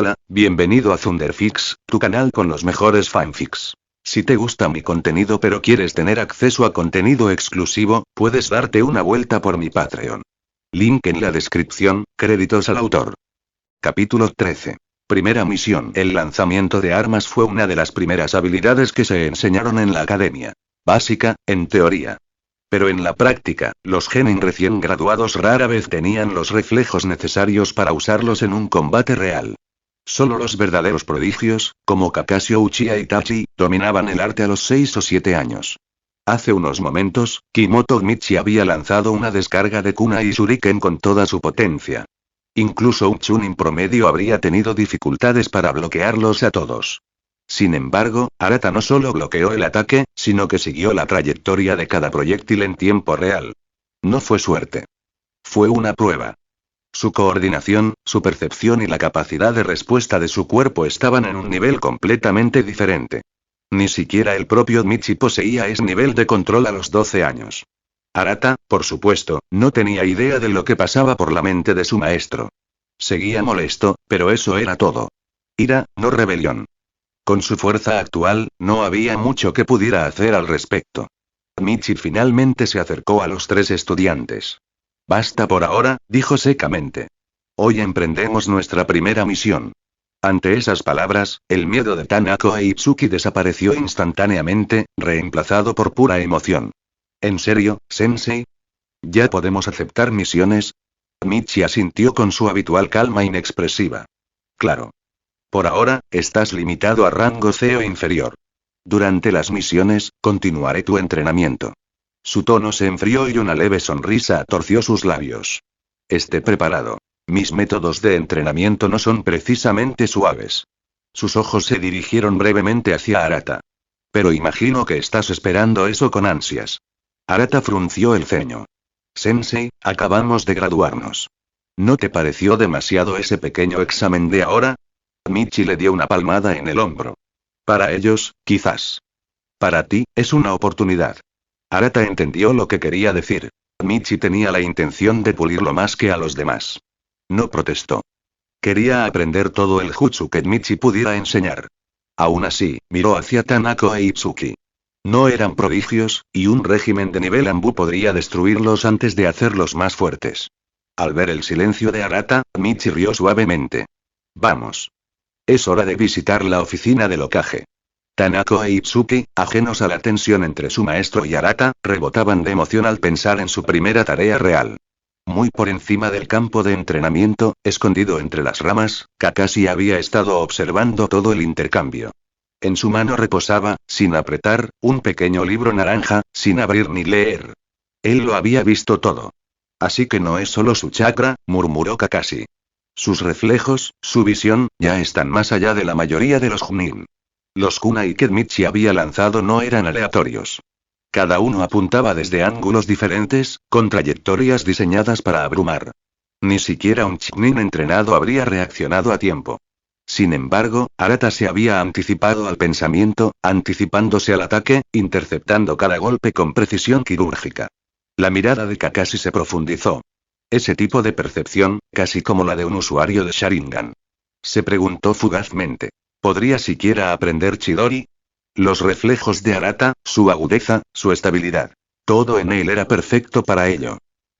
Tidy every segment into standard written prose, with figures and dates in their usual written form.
Hola, bienvenido a Thunderfix, tu canal con los mejores fanfics. Si te gusta mi contenido pero quieres tener acceso a contenido exclusivo, puedes darte una vuelta por mi Patreon. Link en la descripción, créditos al autor. Capítulo 13. Primera misión. El lanzamiento de armas fue una de las primeras habilidades que se enseñaron en la academia. Básica, en teoría. Pero en la práctica, los genin recién graduados rara vez tenían los reflejos necesarios para usarlos en un combate real. Solo los verdaderos prodigios, como Kakashi Uchiha y Itachi, dominaban el arte a los 6 o 7 años. Hace unos momentos, Kimoto Michi había lanzado una descarga de kunai y shuriken con toda su potencia. Incluso un chunin promedio habría tenido dificultades para bloquearlos a todos. Sin embargo, Arata no solo bloqueó el ataque, sino que siguió la trayectoria de cada proyectil en tiempo real. No fue suerte. Fue una prueba. Su coordinación, su percepción y la capacidad de respuesta de su cuerpo estaban en un nivel completamente diferente. Ni siquiera el propio Michi poseía ese nivel de control a los 12 años. Arata, por supuesto, no tenía idea de lo que pasaba por la mente de su maestro. Seguía molesto, pero eso era todo. Ira, no rebelión. Con su fuerza actual, no había mucho que pudiera hacer al respecto. Michi finalmente se acercó a los 3 estudiantes. Basta por ahora, dijo secamente. Hoy emprendemos nuestra primera misión. Ante esas palabras, el miedo de Tanako e Itsuki desapareció instantáneamente, reemplazado por pura emoción. ¿En serio, sensei? ¿Ya podemos aceptar misiones? Michi asintió con su habitual calma inexpresiva. Claro. Por ahora, estás limitado a rango C o inferior. Durante las misiones, continuaré tu entrenamiento. Su tono se enfrió y una leve sonrisa torció sus labios. Esté preparado. Mis métodos de entrenamiento no son precisamente suaves. Sus ojos se dirigieron brevemente hacia Arata. Pero imagino que estás esperando eso con ansias. Arata frunció el ceño. Sensei, acabamos de graduarnos. ¿No te pareció demasiado ese pequeño examen de ahora? Michi le dio una palmada en el hombro. Para ellos, quizás. Para ti, es una oportunidad. Arata entendió lo que quería decir. Michi tenía la intención de pulirlo más que a los demás. No protestó. Quería aprender todo el jutsu que Michi pudiera enseñar. Aún así, miró hacia Tanako e Itsuki. No eran prodigios, y un régimen de nivel Anbu podría destruirlos antes de hacerlos más fuertes. Al ver el silencio de Arata, Michi rió suavemente. Vamos. Es hora de visitar la oficina del Hokage. Tanako e Itsuki, ajenos a la tensión entre su maestro y Arata, rebotaban de emoción al pensar en su primera tarea real. Muy por encima del campo de entrenamiento, escondido entre las ramas, Kakashi había estado observando todo el intercambio. En su mano reposaba, sin apretar, un pequeño libro naranja, sin abrir ni leer. Él lo había visto todo. Así que no es solo su chakra, murmuró Kakashi. Sus reflejos, su visión, ya están más allá de la mayoría de los Chunin. Los kunai que Michi había lanzado no eran aleatorios. Cada uno apuntaba desde ángulos diferentes, con trayectorias diseñadas para abrumar. Ni siquiera un Chunin entrenado habría reaccionado a tiempo. Sin embargo, Arata se había anticipado al pensamiento, anticipándose al ataque, interceptando cada golpe con precisión quirúrgica. La mirada de Kakashi se profundizó. Ese tipo de percepción, casi como la de un usuario de Sharingan. Se preguntó fugazmente. ¿Podría siquiera aprender Chidori? Los reflejos de Arata, su agudeza, su estabilidad. Todo en él era perfecto para ello.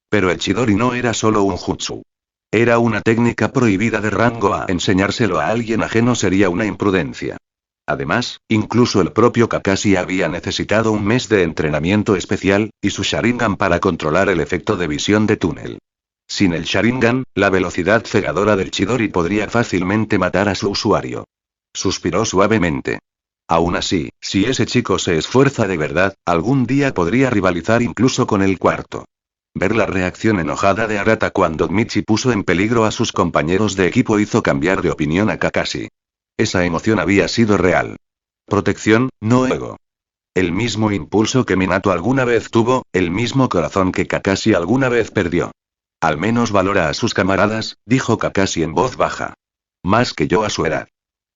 Pero el Chidori no era solo un jutsu. Era una técnica prohibida de rango A. Enseñárselo a alguien ajeno sería una imprudencia. Además, incluso el propio Kakashi había necesitado un mes de entrenamiento especial, y su Sharingan para controlar el efecto de visión de túnel. Sin el Sharingan, la velocidad cegadora del Chidori podría fácilmente matar a su usuario. Suspiró suavemente. Aún así, si ese chico se esfuerza de verdad, algún día podría rivalizar incluso con el cuarto. Ver la reacción enojada de Arata cuando Michi puso en peligro a sus compañeros de equipo hizo cambiar de opinión a Kakashi. Esa emoción había sido real. Protección, no ego. El mismo impulso que Minato alguna vez tuvo, el mismo corazón que Kakashi alguna vez perdió. Al menos valora a sus camaradas, dijo Kakashi en voz baja. Más que yo a su edad.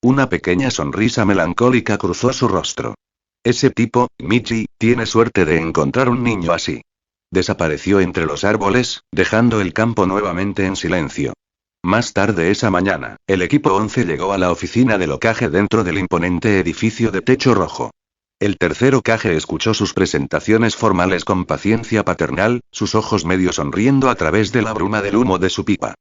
Una pequeña sonrisa melancólica cruzó su rostro. Ese tipo, Michi, tiene suerte de encontrar un niño así. Desapareció entre los árboles, dejando el campo nuevamente en silencio. Más tarde esa mañana, el equipo 11 llegó a la oficina del Hokage dentro del imponente edificio de techo rojo. El tercer Hokage escuchó sus presentaciones formales con paciencia paternal, sus ojos medio sonriendo a través de la bruma del humo de su pipa.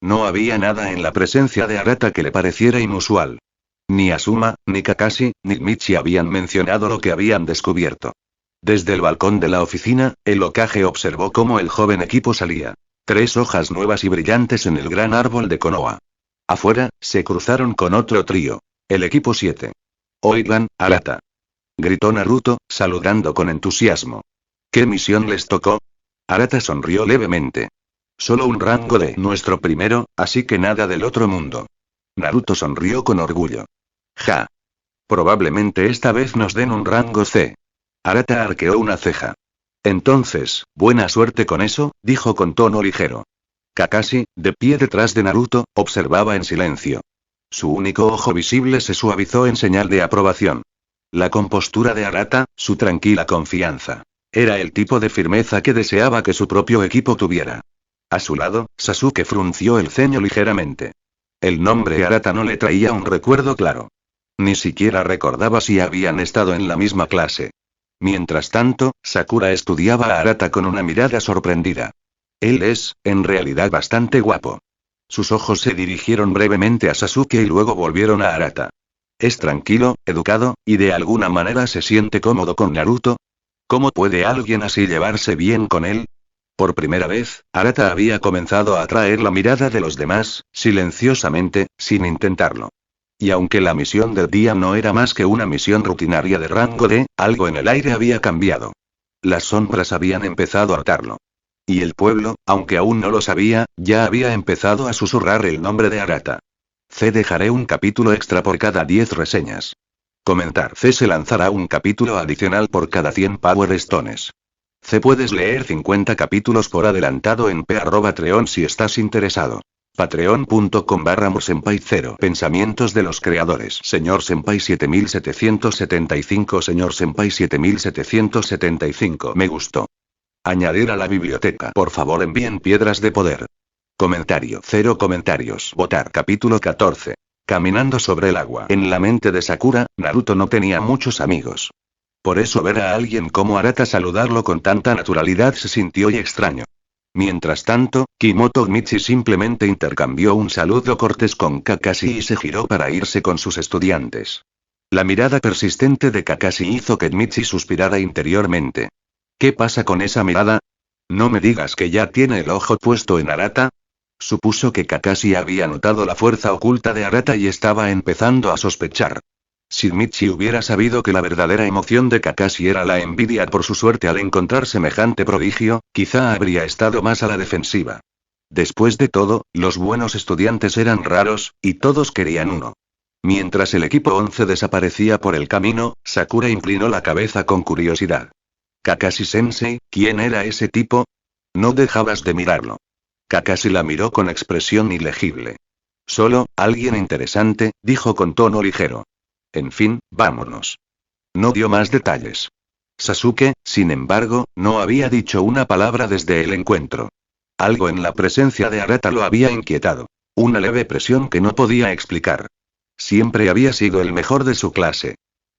No había nada en la presencia de Arata que le pareciera inusual. Ni Asuma, ni Kakashi, ni Michi habían mencionado lo que habían descubierto. Desde el balcón de la oficina, el Hokage observó cómo el joven equipo salía. 3 hojas nuevas y brillantes en el gran árbol de Konoha. Afuera, se cruzaron con otro trío. El equipo 7. Oigan, Arata. Gritó Naruto, saludando con entusiasmo. ¿Qué misión les tocó? Arata sonrió levemente. Solo un rango de nuestro primero, así que nada del otro mundo. Naruto sonrió con orgullo. Ja. Probablemente esta vez nos den un rango C. Arata arqueó una ceja. Entonces, buena suerte con eso, dijo con tono ligero. Kakashi, de pie detrás de Naruto, observaba en silencio. Su único ojo visible se suavizó en señal de aprobación. La compostura de Arata, su tranquila confianza. Era el tipo de firmeza que deseaba que su propio equipo tuviera. A su lado, Sasuke frunció el ceño ligeramente. El nombre Arata no le traía un recuerdo claro. Ni siquiera recordaba si habían estado en la misma clase. Mientras tanto, Sakura estudiaba a Arata con una mirada sorprendida. Él es, en realidad, bastante guapo. Sus ojos se dirigieron brevemente a Sasuke y luego volvieron a Arata. Es tranquilo, educado, y de alguna manera se siente cómodo con Naruto. ¿Cómo puede alguien así llevarse bien con él? Por primera vez, Arata había comenzado a atraer la mirada de los demás, silenciosamente, sin intentarlo. Y aunque la misión del día no era más que una misión rutinaria de rango D, algo en el aire había cambiado. Las sombras habían empezado a hartarlo. Y el pueblo, aunque aún no lo sabía, ya había empezado a susurrar el nombre de Arata. Dejaré un capítulo extra por cada 10 reseñas. Comentar. Se lanzará un capítulo adicional por cada 100 Power Stones. Puedes leer 50 capítulos por adelantado en p@treon si estás interesado. Patreon.com/mosenpai0. Pensamientos de los creadores. Señor Senpai 7775. Señor Senpai 7775. Me gustó. Añadir a la biblioteca. Por favor envíen piedras de poder. Comentario. 0 comentarios. Votar. Capítulo 14. Caminando sobre el agua. En la mente de Sakura, Naruto no tenía muchos amigos. Por eso ver a alguien como Arata saludarlo con tanta naturalidad se sintió extraño. Mientras tanto, Kimoto Michi simplemente intercambió un saludo cortés con Kakashi y se giró para irse con sus estudiantes. La mirada persistente de Kakashi hizo que Michi suspirara interiormente. ¿Qué pasa con esa mirada? No me digas que ya tiene el ojo puesto en Arata. Supuso que Kakashi había notado la fuerza oculta de Arata y estaba empezando a sospechar. Si Michi hubiera sabido que la verdadera emoción de Kakashi era la envidia por su suerte al encontrar semejante prodigio, quizá habría estado más a la defensiva. Después de todo, los buenos estudiantes eran raros, y todos querían uno. Mientras el equipo 11 desaparecía por el camino, Sakura inclinó la cabeza con curiosidad. Kakashi-sensei, ¿quién era ese tipo? No dejabas de mirarlo. Kakashi la miró con expresión ilegible. Solo, alguien interesante, dijo con tono ligero. En fin, vámonos. No dio más detalles. Sasuke, sin embargo, no había dicho una palabra desde el encuentro. Algo en la presencia de Arata lo había inquietado. Una leve presión que no podía explicar. Siempre había sido el mejor de su clase.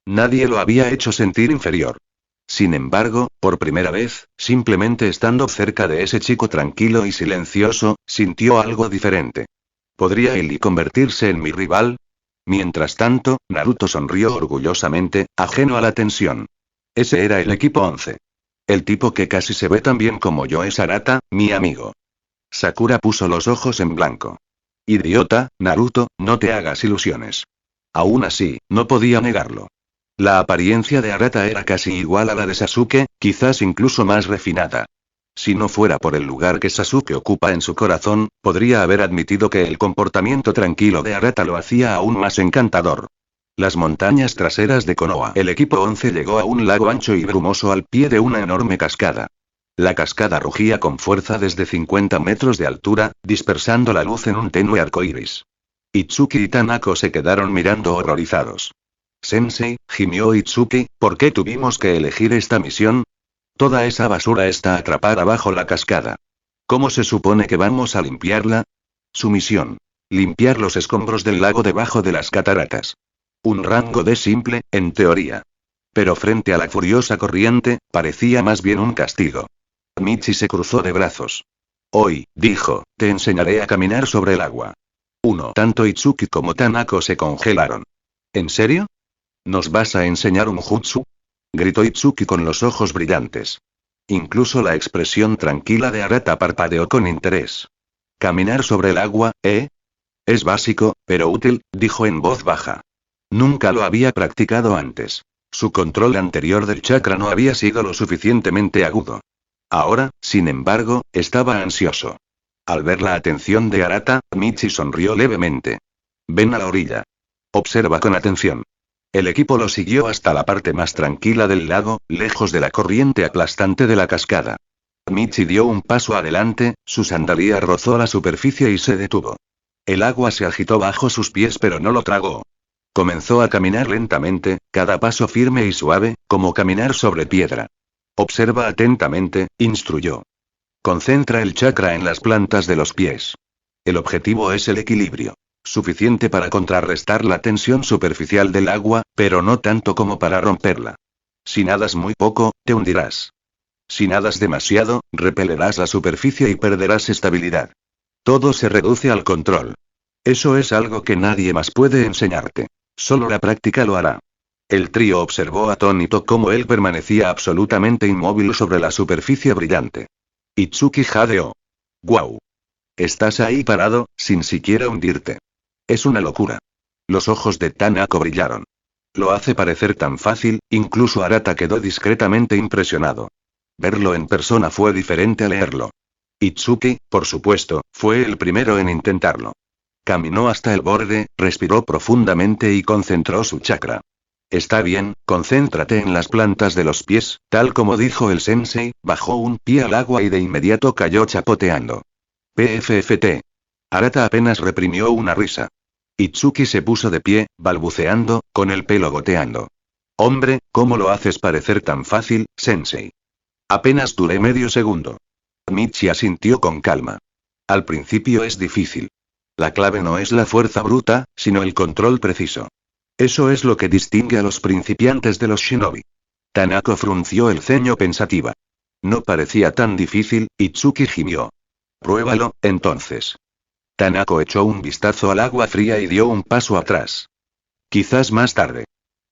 Nadie lo había hecho sentir inferior. Sin embargo, por primera vez, simplemente estando cerca de ese chico tranquilo y silencioso, sintió algo diferente. ¿Podría él convertirse en mi rival? Mientras tanto, Naruto sonrió orgullosamente, ajeno a la tensión. Ese era el equipo 11. El tipo que casi se ve tan bien como yo es Arata, mi amigo. Sakura puso los ojos en blanco. Idiota, Naruto, no te hagas ilusiones. Aún así, no podía negarlo. La apariencia de Arata era casi igual a la de Sasuke, quizás incluso más refinada. Si no fuera por el lugar que Sasuke ocupa en su corazón, podría haber admitido que el comportamiento tranquilo de Arata lo hacía aún más encantador. Las montañas traseras de Konoha. El equipo 11 llegó a un lago ancho y brumoso al pie de una enorme cascada. La cascada rugía con fuerza desde 50 metros de altura, dispersando la luz en un tenue arcoíris. Itsuki y Tanako se quedaron mirando horrorizados. Sensei, gimió Itsuki, ¿por qué tuvimos que elegir esta misión? Toda esa basura está atrapada bajo la cascada. ¿Cómo se supone que vamos a limpiarla? Su misión: limpiar los escombros del lago debajo de las cataratas. Un rango de simple, en teoría. Pero frente a la furiosa corriente, parecía más bien un castigo. Michi se cruzó de brazos. Hoy, dijo, te enseñaré a caminar sobre el agua. Tanto Itsuki como Tanako se congelaron. ¿En serio? ¿Nos vas a enseñar un jutsu? Gritó Itsuki con los ojos brillantes. Incluso la expresión tranquila de Arata parpadeó con interés. ¿Caminar sobre el agua, eh? Es básico, pero útil, dijo en voz baja. Nunca lo había practicado antes. Su control anterior del chakra no había sido lo suficientemente agudo. Ahora, sin embargo, estaba ansioso. Al ver la atención de Arata, Michi sonrió levemente. Ven a la orilla. Observa con atención. El equipo lo siguió hasta la parte más tranquila del lago, lejos de la corriente aplastante de la cascada. Michi dio un paso adelante, su sandaliera rozó la superficie y se detuvo. El agua se agitó bajo sus pies pero no lo tragó. Comenzó a caminar lentamente, cada paso firme y suave, como caminar sobre piedra. Observa atentamente, instruyó. Concentra el chakra en las plantas de los pies. El objetivo es el equilibrio. Suficiente para contrarrestar la tensión superficial del agua, pero no tanto como para romperla. Si nadas muy poco, te hundirás. Si nadas demasiado, repelerás la superficie y perderás estabilidad. Todo se reduce al control. Eso es algo que nadie más puede enseñarte. Solo la práctica lo hará. El trío observó atónito cómo él permanecía absolutamente inmóvil sobre la superficie brillante. Itsuki jadeó. ¡Guau! Estás ahí parado, sin siquiera hundirte. Es una locura. Los ojos de Tanako brillaron. Lo hace parecer tan fácil, incluso Arata quedó discretamente impresionado. Verlo en persona fue diferente a leerlo. Itsuki, por supuesto, fue el primero en intentarlo. Caminó hasta el borde, respiró profundamente y concentró su chakra. Está bien, concéntrate en las plantas de los pies, tal como dijo el sensei, bajó un pie al agua y de inmediato cayó chapoteando. PFFT. Arata apenas reprimió una risa. Itsuki se puso de pie, balbuceando, con el pelo goteando. Hombre, ¿cómo lo haces parecer tan fácil, sensei? Apenas duré medio segundo. Michi asintió con calma. Al principio es difícil. La clave no es la fuerza bruta, sino el control preciso. Eso es lo que distingue a los principiantes de los shinobi. Tanako frunció el ceño pensativa. No parecía tan difícil, Itsuki gimió. Pruébalo, entonces. Tanako echó un vistazo al agua fría y dio un paso atrás. Quizás más tarde.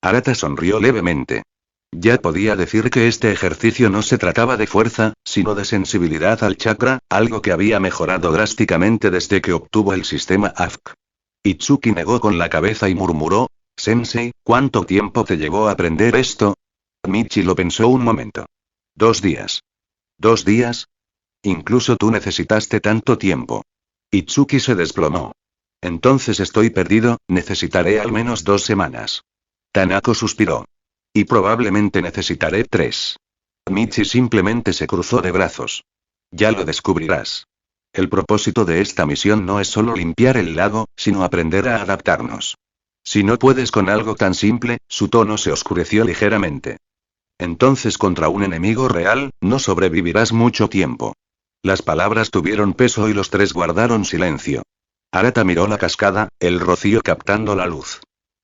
Arata sonrió levemente. Ya podía decir que este ejercicio no se trataba de fuerza, sino de sensibilidad al chakra, algo que había mejorado drásticamente desde que obtuvo el sistema AFK. Itsuki negó con la cabeza y murmuró, Sensei, ¿cuánto tiempo te llevó a aprender esto? Michi lo pensó un momento. 2 días. ¿2 días? Incluso tú necesitaste tanto tiempo. Itsuki se desplomó. Entonces estoy perdido, necesitaré al menos 2 semanas. Tanako suspiró. Y probablemente necesitaré 3. Michi simplemente se cruzó de brazos. Ya lo descubrirás. El propósito de esta misión no es solo limpiar el lago, sino aprender a adaptarnos. Si no puedes con algo tan simple, su tono se oscureció ligeramente. Entonces contra un enemigo real, no sobrevivirás mucho tiempo. Las palabras tuvieron peso y los tres guardaron silencio. Arata miró la cascada, el rocío captando la luz.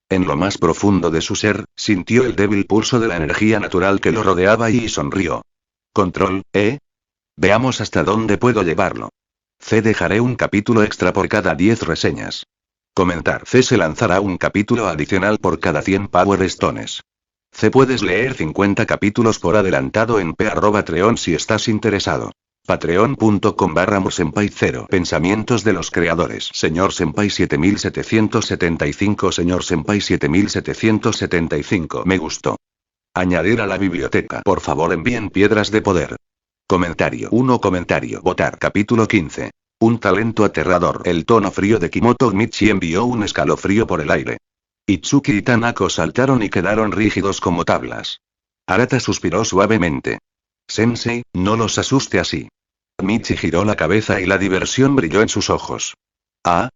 En lo más profundo de su ser, sintió el débil pulso de la energía natural que lo rodeaba y sonrió. Control, ¿eh? Veamos hasta dónde puedo llevarlo. C. Dejaré un capítulo extra por cada 10 reseñas. Comentar. C. Se lanzará un capítulo adicional por cada 100 Power Stones. C. Puedes leer 50 capítulos por adelantado en Patreon si estás interesado. Patreon.com/mosenpai0. Pensamientos de los creadores. Señor Senpai 7775. Señor Senpai 7775. Me gustó. Añadir a la biblioteca. Por favor envíen piedras de poder. Comentario. 1 comentario. Votar. Capítulo 15. Un talento aterrador. El tono frío de Kimoto Michi envió un escalofrío por el aire. Itsuki y Tanako saltaron y quedaron rígidos como tablas. Arata suspiró suavemente. Sensei, no los asuste así. Michi giró la cabeza y la diversión brilló en sus ojos. ¿Ah?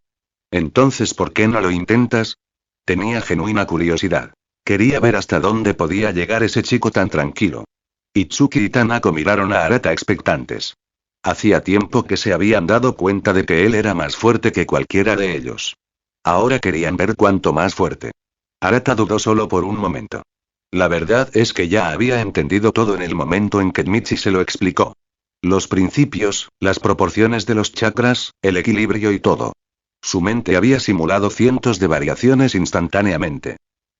Entonces, ¿por qué no lo intentas? Tenía genuina curiosidad. Quería ver hasta dónde podía llegar ese chico tan tranquilo. Itsuki y Tanako miraron a Arata expectantes. Hacía tiempo que se habían dado cuenta de que él era más fuerte que cualquiera de ellos. Ahora querían ver cuánto más fuerte. Arata dudó solo por un momento. La verdad es que ya había entendido todo en el momento en que Michi se lo explicó. Los principios, las proporciones de los chakras, el equilibrio y todo. Su mente había simulado cientos de variaciones instantáneamente.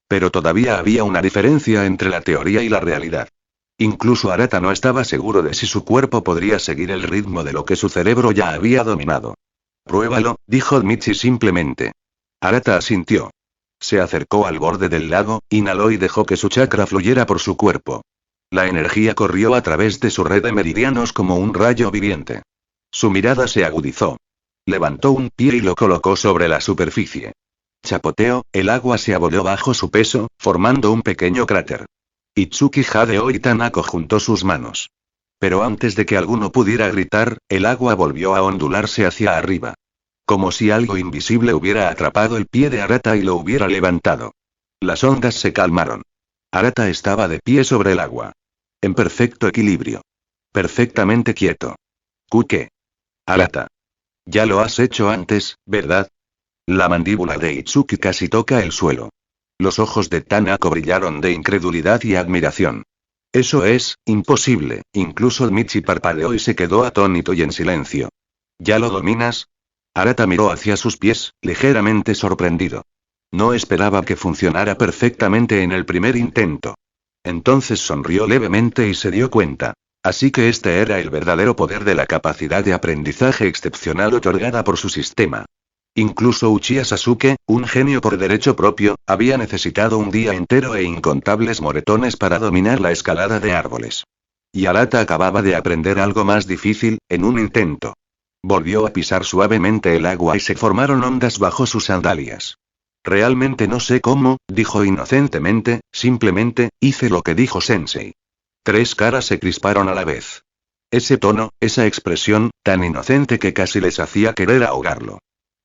Pero todavía había una diferencia entre la teoría y la realidad. Incluso Arata no estaba seguro de si su cuerpo podría seguir el ritmo de lo que su cerebro ya había dominado. Pruébalo, dijo Michi simplemente. Arata asintió. Se acercó al borde del lago, inhaló y dejó que su chakra fluyera por su cuerpo. La energía corrió a través de su red de meridianos como un rayo viviente. Su mirada se agudizó. Levantó un pie y lo colocó sobre la superficie. Chapoteo, el agua se abolló bajo su peso, formando un pequeño cráter. Itsuki jadeó y Tanako juntó sus manos. Pero antes de que alguno pudiera gritar, el agua volvió a ondularse hacia arriba. Como si algo invisible hubiera atrapado el pie de Arata y lo hubiera levantado. Las ondas se calmaron. Arata estaba de pie sobre el agua. En perfecto equilibrio. Perfectamente quieto. ¿Qué? Arata. Ya lo has hecho antes, ¿verdad? La mandíbula de Itsuki casi toca el suelo. Los ojos de Tanako brillaron de incredulidad y admiración. Eso es, imposible, incluso Michi parpadeó y se quedó atónito y en silencio. ¿Ya lo dominas? Arata miró hacia sus pies, ligeramente sorprendido. No esperaba que funcionara perfectamente en el primer intento. Entonces sonrió levemente y se dio cuenta. Así que este era el verdadero poder de la capacidad de aprendizaje excepcional otorgada por su sistema. Incluso Uchiha Sasuke, un genio por derecho propio, había necesitado un día entero e incontables moretones para dominar la escalada de árboles. Y Arata acababa de aprender algo más difícil, en un intento. Volvió a pisar suavemente el agua y se formaron ondas bajo sus sandalias. Realmente no sé cómo, dijo inocentemente, simplemente, hice lo que dijo Sensei. Tres caras se crisparon a la vez. Ese tono, esa expresión, tan inocente que casi les hacía querer ahogarlo.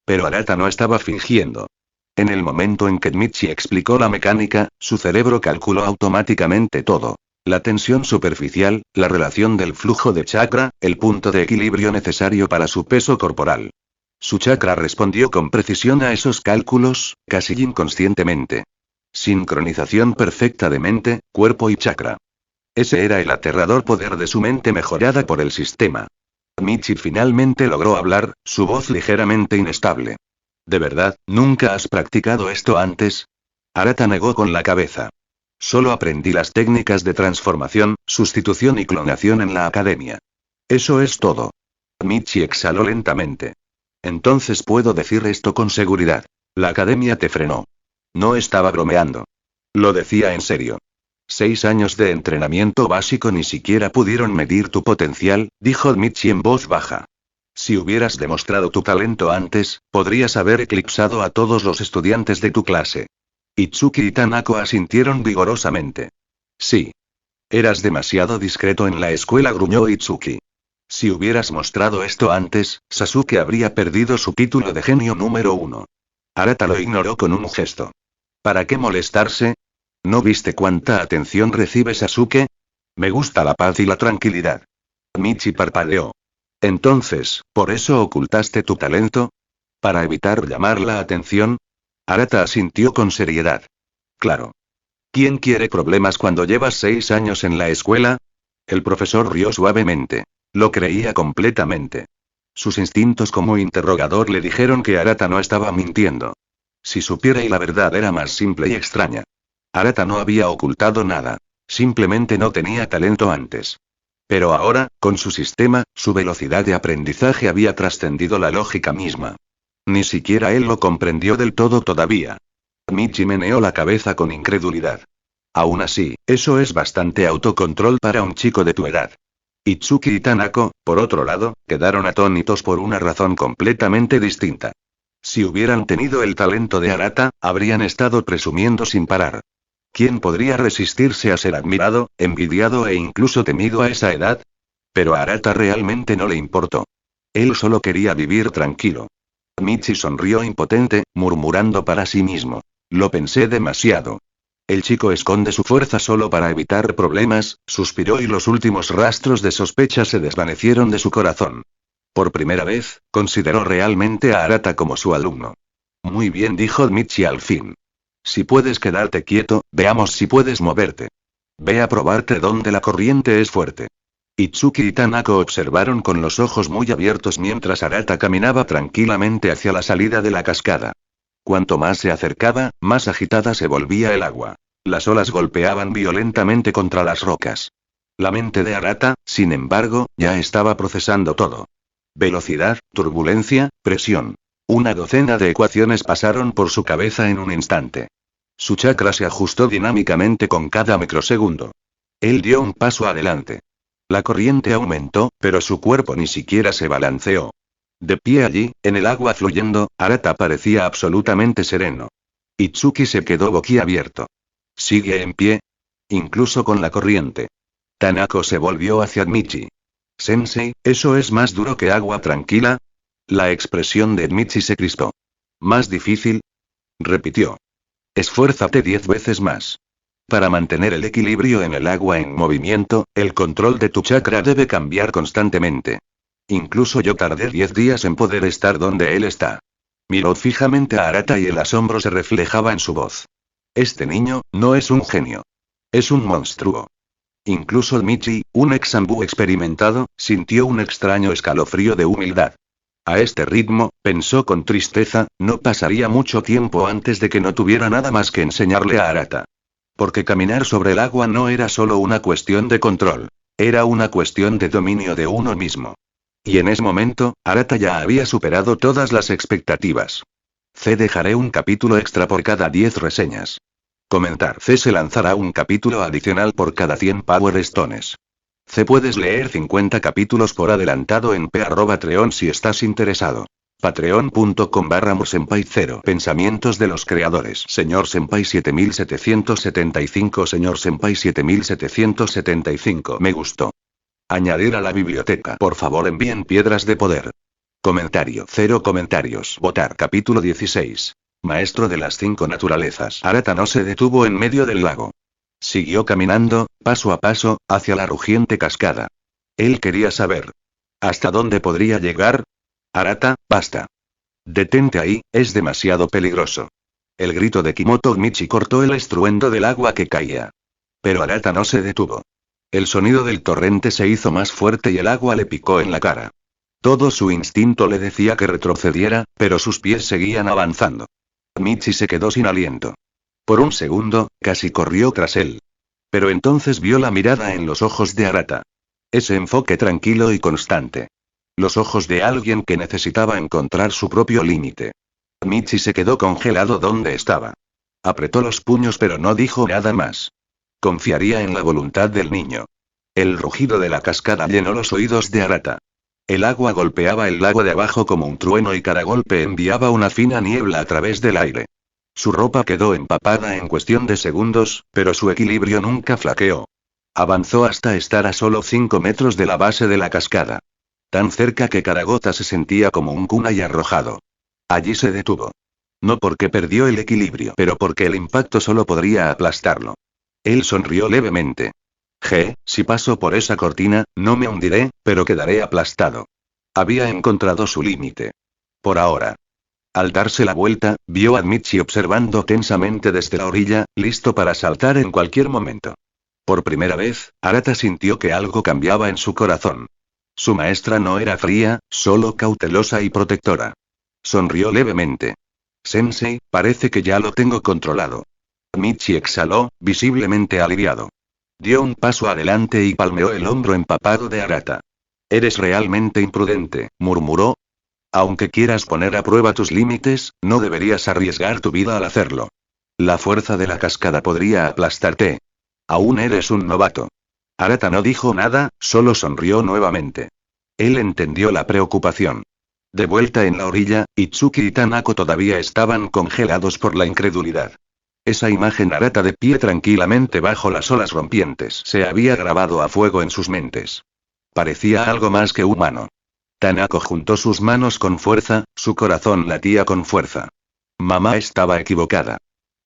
Pero Arata no estaba fingiendo. En el momento en que Michi explicó la mecánica, su cerebro calculó automáticamente todo. La tensión superficial, la relación del flujo de chakra, el punto de equilibrio necesario para su peso corporal. Su chakra respondió con precisión a esos cálculos, casi inconscientemente. Sincronización perfecta de mente, cuerpo y chakra. Ese era el aterrador poder de su mente mejorada por el sistema. Michi finalmente logró hablar, su voz ligeramente inestable. ¿De verdad, nunca has practicado esto antes? Arata negó con la cabeza. Solo aprendí las técnicas de transformación, sustitución y clonación en la academia. Eso es todo. Michi exhaló lentamente. Entonces puedo decir esto con seguridad. La academia te frenó. No estaba bromeando. Lo decía en serio. 6 años de entrenamiento básico ni siquiera pudieron medir tu potencial, dijo Michi en voz baja. Si hubieras demostrado tu talento antes, podrías haber eclipsado a todos los estudiantes de tu clase. Itsuki y Tanako asintieron vigorosamente. Sí. Eras demasiado discreto en la escuela, gruñó Itsuki. Si hubieras mostrado esto antes, Sasuke habría perdido su título de genio número 1. Arata lo ignoró con un gesto. ¿Para qué molestarse? ¿No viste cuánta atención recibe Sasuke? Me gusta la paz y la tranquilidad. Michi parpadeó. Entonces, ¿por eso ocultaste tu talento? ¿Para evitar llamar la atención? Arata asintió con seriedad. Claro. ¿Quién quiere problemas cuando llevas 6 años en la escuela? El profesor rió suavemente. Lo creía completamente. Sus instintos como interrogador le dijeron que Arata no estaba mintiendo. Si supiera y la verdad era más simple y extraña. Arata no había ocultado nada. Simplemente no tenía talento antes. Pero ahora, con su sistema, su velocidad de aprendizaje había trascendido la lógica misma. Ni siquiera él lo comprendió del todo todavía. Michi meneó la cabeza con incredulidad. Aún así, eso es bastante autocontrol para un chico de tu edad. Itsuki y Tanako, por otro lado, quedaron atónitos por una razón completamente distinta. Si hubieran tenido el talento de Arata, habrían estado presumiendo sin parar. ¿Quién podría resistirse a ser admirado, envidiado e incluso temido a esa edad? Pero a Arata realmente no le importó. Él solo quería vivir tranquilo. Michi sonrió impotente, murmurando para sí mismo. Lo pensé demasiado. El chico esconde su fuerza solo para evitar problemas, suspiró y los últimos rastros de sospecha se desvanecieron de su corazón. Por primera vez, consideró realmente a Arata como su alumno. Muy bien, dijo Michi al fin. Si puedes quedarte quieto, veamos si puedes moverte. Ve a probarte dónde la corriente es fuerte. Itsuki y Tanako observaron con los ojos muy abiertos mientras Arata caminaba tranquilamente hacia la salida de la cascada. Cuanto más se acercaba, más agitada se volvía el agua. Las olas golpeaban violentamente contra las rocas. La mente de Arata, sin embargo, ya estaba procesando todo. Velocidad, turbulencia, presión. Una docena de ecuaciones pasaron por su cabeza en un instante. Su chakra se ajustó dinámicamente con cada microsegundo. Él dio un paso adelante. La corriente aumentó, pero su cuerpo ni siquiera se balanceó. De pie allí, en el agua fluyendo, Arata parecía absolutamente sereno. Itsuki se quedó boquiabierto. ¿Sigue en pie? Incluso con la corriente. Tanako se volvió hacia Michi. Sensei, ¿eso es más duro que agua tranquila? La expresión de Michi se crispó. ¿Más difícil? Repitió. Esfuérzate 10 veces más. Para mantener el equilibrio en el agua en movimiento, el control de tu chakra debe cambiar constantemente. Incluso yo tardé 10 días en poder estar donde él está. Miró fijamente a Arata y el asombro se reflejaba en su voz. Este niño, no es un genio. Es un monstruo. Incluso Michi, un ex-ambú experimentado, sintió un extraño escalofrío de humildad. A este ritmo, pensó con tristeza, no pasaría mucho tiempo antes de que no tuviera nada más que enseñarle a Arata. Porque caminar sobre el agua no era solo una cuestión de control. Era una cuestión de dominio de uno mismo. Y en ese momento, Arata ya había superado todas las expectativas. Dejaré un capítulo extra por cada 10 reseñas. Comentar. Se lanzará un capítulo adicional por cada 100 Power Stones. Puedes leer 50 capítulos por adelantado en Patreon si estás interesado. Patreon.com/mursenpai0. Pensamientos de los creadores. Señor Senpai 7775. Señor Senpai 7775. Me gustó. Añadir a la biblioteca. Por favor, envíen piedras de poder. Comentario. 0 comentarios. Votar. Capítulo 16. Maestro de las 5 naturalezas. Arata no se detuvo en medio del lago. Siguió caminando, paso a paso, hacia la rugiente cascada. Él quería saber. ¿Hasta dónde podría llegar? Arata, basta. Detente ahí, es demasiado peligroso. El grito de Kimoto Michi cortó el estruendo del agua que caía. Pero Arata no se detuvo. El sonido del torrente se hizo más fuerte y el agua le picó en la cara. Todo su instinto le decía que retrocediera, pero sus pies seguían avanzando. Michi se quedó sin aliento. Por un segundo, casi corrió tras él. Pero entonces vio la mirada en los ojos de Arata. Ese enfoque tranquilo y constante. Los ojos de alguien que necesitaba encontrar su propio límite. Michi se quedó congelado donde estaba. Apretó los puños pero no dijo nada más. Confiaría en la voluntad del niño. El rugido de la cascada llenó los oídos de Arata. El agua golpeaba el lago de abajo como un trueno y cada golpe enviaba una fina niebla a través del aire. Su ropa quedó empapada en cuestión de segundos, pero su equilibrio nunca flaqueó. Avanzó hasta estar a solo 5 metros de la base de la cascada. Tan cerca que cada gota se sentía como un kunai arrojado. Allí se detuvo. No porque perdió el equilibrio, pero porque el impacto solo podría aplastarlo. Él sonrió levemente. Si paso por esa cortina, no me hundiré, pero quedaré aplastado. Había encontrado su límite. Por ahora. Al darse la vuelta, vio a Michi observando tensamente desde la orilla, listo para saltar en cualquier momento. Por primera vez, Arata sintió que algo cambiaba en su corazón. Su maestra no era fría, solo cautelosa y protectora. Sonrió levemente. Sensei, parece que ya lo tengo controlado. Michi exhaló, visiblemente aliviado. Dio un paso adelante y palmeó el hombro empapado de Arata. Eres realmente imprudente, murmuró. Aunque quieras poner a prueba tus límites, no deberías arriesgar tu vida al hacerlo. La fuerza de la cascada podría aplastarte. Aún eres un novato. Arata no dijo nada, solo sonrió nuevamente. Él entendió la preocupación. De vuelta en la orilla, Itsuki y Tanako todavía estaban congelados por la incredulidad. Esa imagen Arata de pie tranquilamente bajo las olas rompientes se había grabado a fuego en sus mentes. Parecía algo más que humano. Tanako juntó sus manos con fuerza, su corazón latía con fuerza. Mamá estaba equivocada.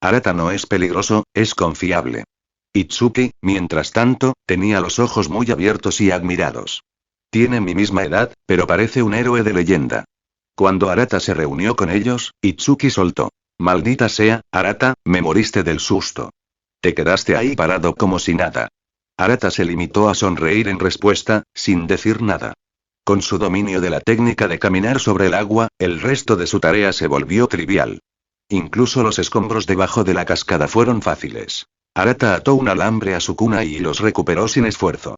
Arata no es peligroso, es confiable. Itsuki, mientras tanto, tenía los ojos muy abiertos y admirados. Tiene mi misma edad, pero parece un héroe de leyenda. Cuando Arata se reunió con ellos, Itsuki soltó. Maldita sea, Arata, me moriste del susto. Te quedaste ahí parado como si nada. Arata se limitó a sonreír en respuesta, sin decir nada. Con su dominio de la técnica de caminar sobre el agua, el resto de su tarea se volvió trivial. Incluso los escombros debajo de la cascada fueron fáciles. Arata ató un alambre a su cuna y los recuperó sin esfuerzo.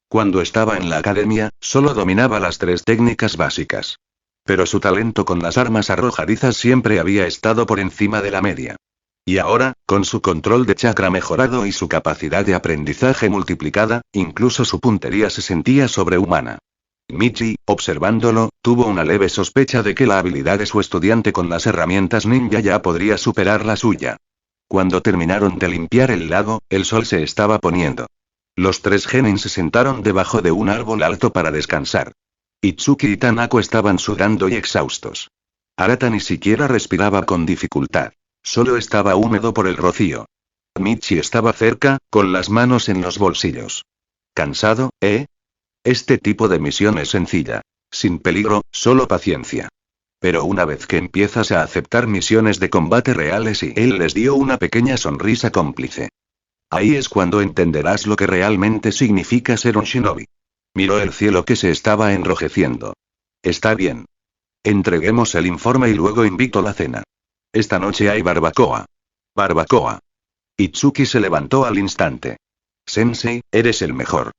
Cuando estaba en la academia, solo dominaba las 3 técnicas básicas. Pero su talento con las armas arrojadizas siempre había estado por encima de la media. Y ahora, con su control de chakra mejorado y su capacidad de aprendizaje multiplicada, incluso su puntería se sentía sobrehumana. Michi, observándolo, tuvo una leve sospecha de que la habilidad de su estudiante con las herramientas ninja ya podría superar la suya. Cuando terminaron de limpiar el lago, el sol se estaba poniendo. Los 3 genin se sentaron debajo de un árbol alto para descansar. Itsuki y Tanako estaban sudando y exhaustos. Arata ni siquiera respiraba con dificultad. Solo estaba húmedo por el rocío. Michi estaba cerca, con las manos en los bolsillos. ¿Cansado, eh? Este tipo de misión es sencilla. Sin peligro, solo paciencia. Pero una vez que empiezas a aceptar misiones de combate reales y él les dio una pequeña sonrisa cómplice. Ahí es cuando entenderás lo que realmente significa ser un shinobi. Miró el cielo que se estaba enrojeciendo. Está bien. Entreguemos el informe y luego invito la cena. Esta noche hay barbacoa. Barbacoa. Itsuki se levantó al instante. Sensei, eres el mejor.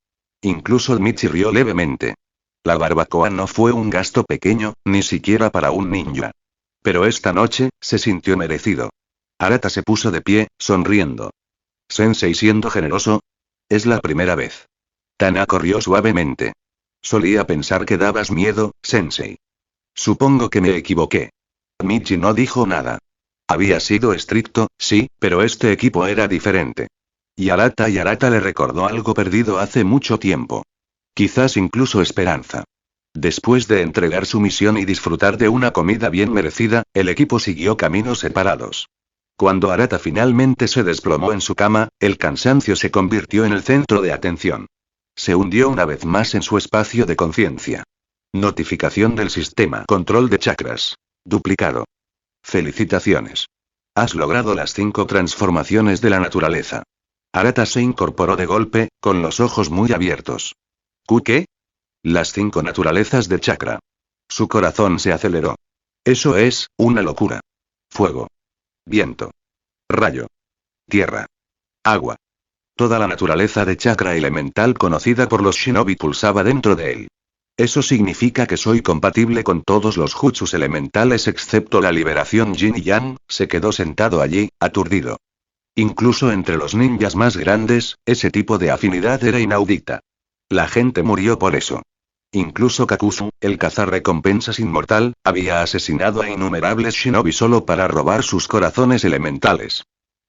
Incluso Michi rió levemente. La barbacoa no fue un gasto pequeño, ni siquiera para un ninja. Pero esta noche, se sintió merecido. Arata se puso de pie, sonriendo. Sensei siendo generoso. Es la primera vez. Tanako rió suavemente. Solía pensar que dabas miedo, Sensei. Supongo que me equivoqué. Michi no dijo nada. Había sido estricto, sí, pero este equipo era diferente. Y Arata le recordó algo perdido hace mucho tiempo. Quizás incluso esperanza. Después de entregar su misión y disfrutar de una comida bien merecida, el equipo siguió caminos separados. Cuando Arata finalmente se desplomó en su cama, el cansancio se convirtió en el centro de atención. Se hundió una vez más en su espacio de conciencia. Notificación del sistema. Control de chakras. Duplicado. Felicitaciones. Has logrado las 5 transformaciones de la naturaleza. Arata se incorporó de golpe, con los ojos muy abiertos. ¿Qué? Las 5 naturalezas de chakra. Su corazón se aceleró. Eso es, una locura. Fuego. Viento. Rayo. Tierra. Agua. Toda la naturaleza de chakra elemental conocida por los shinobi pulsaba dentro de él. Eso significa que soy compatible con todos los jutsus elementales excepto la liberación yin y yang, se quedó sentado allí, aturdido. Incluso entre los ninjas más grandes, ese tipo de afinidad era inaudita. La gente murió por eso. Incluso Kakuzu, el cazarrecompensas inmortal, había asesinado a innumerables shinobi solo para robar sus corazones elementales.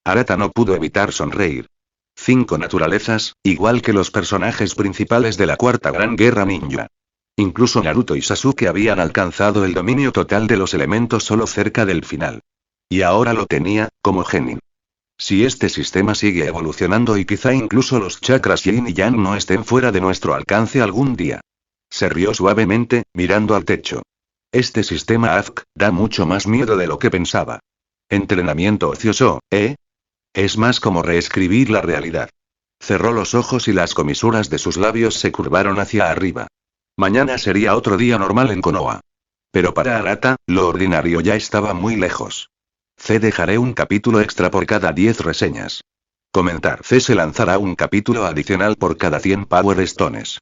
Arata no pudo evitar sonreír. 5 naturalezas, igual que los personajes principales de la Cuarta Gran Guerra Ninja. Incluso Naruto y Sasuke habían alcanzado el dominio total de los elementos solo cerca del final. Y ahora lo tenía, como genin. Si este sistema sigue evolucionando y quizá incluso los chakras yin y yang no estén fuera de nuestro alcance algún día. Se rió suavemente, mirando al techo. Este sistema AFK da mucho más miedo de lo que pensaba. Entrenamiento ocioso, ¿eh? Es más como reescribir la realidad. Cerró los ojos y las comisuras de sus labios se curvaron hacia arriba. Mañana sería otro día normal en Konoha. Pero para Arata, lo ordinario ya estaba muy lejos. Dejaré un capítulo extra por cada 10 reseñas. Comentar. Se lanzará un capítulo adicional por cada 100 Power Stones.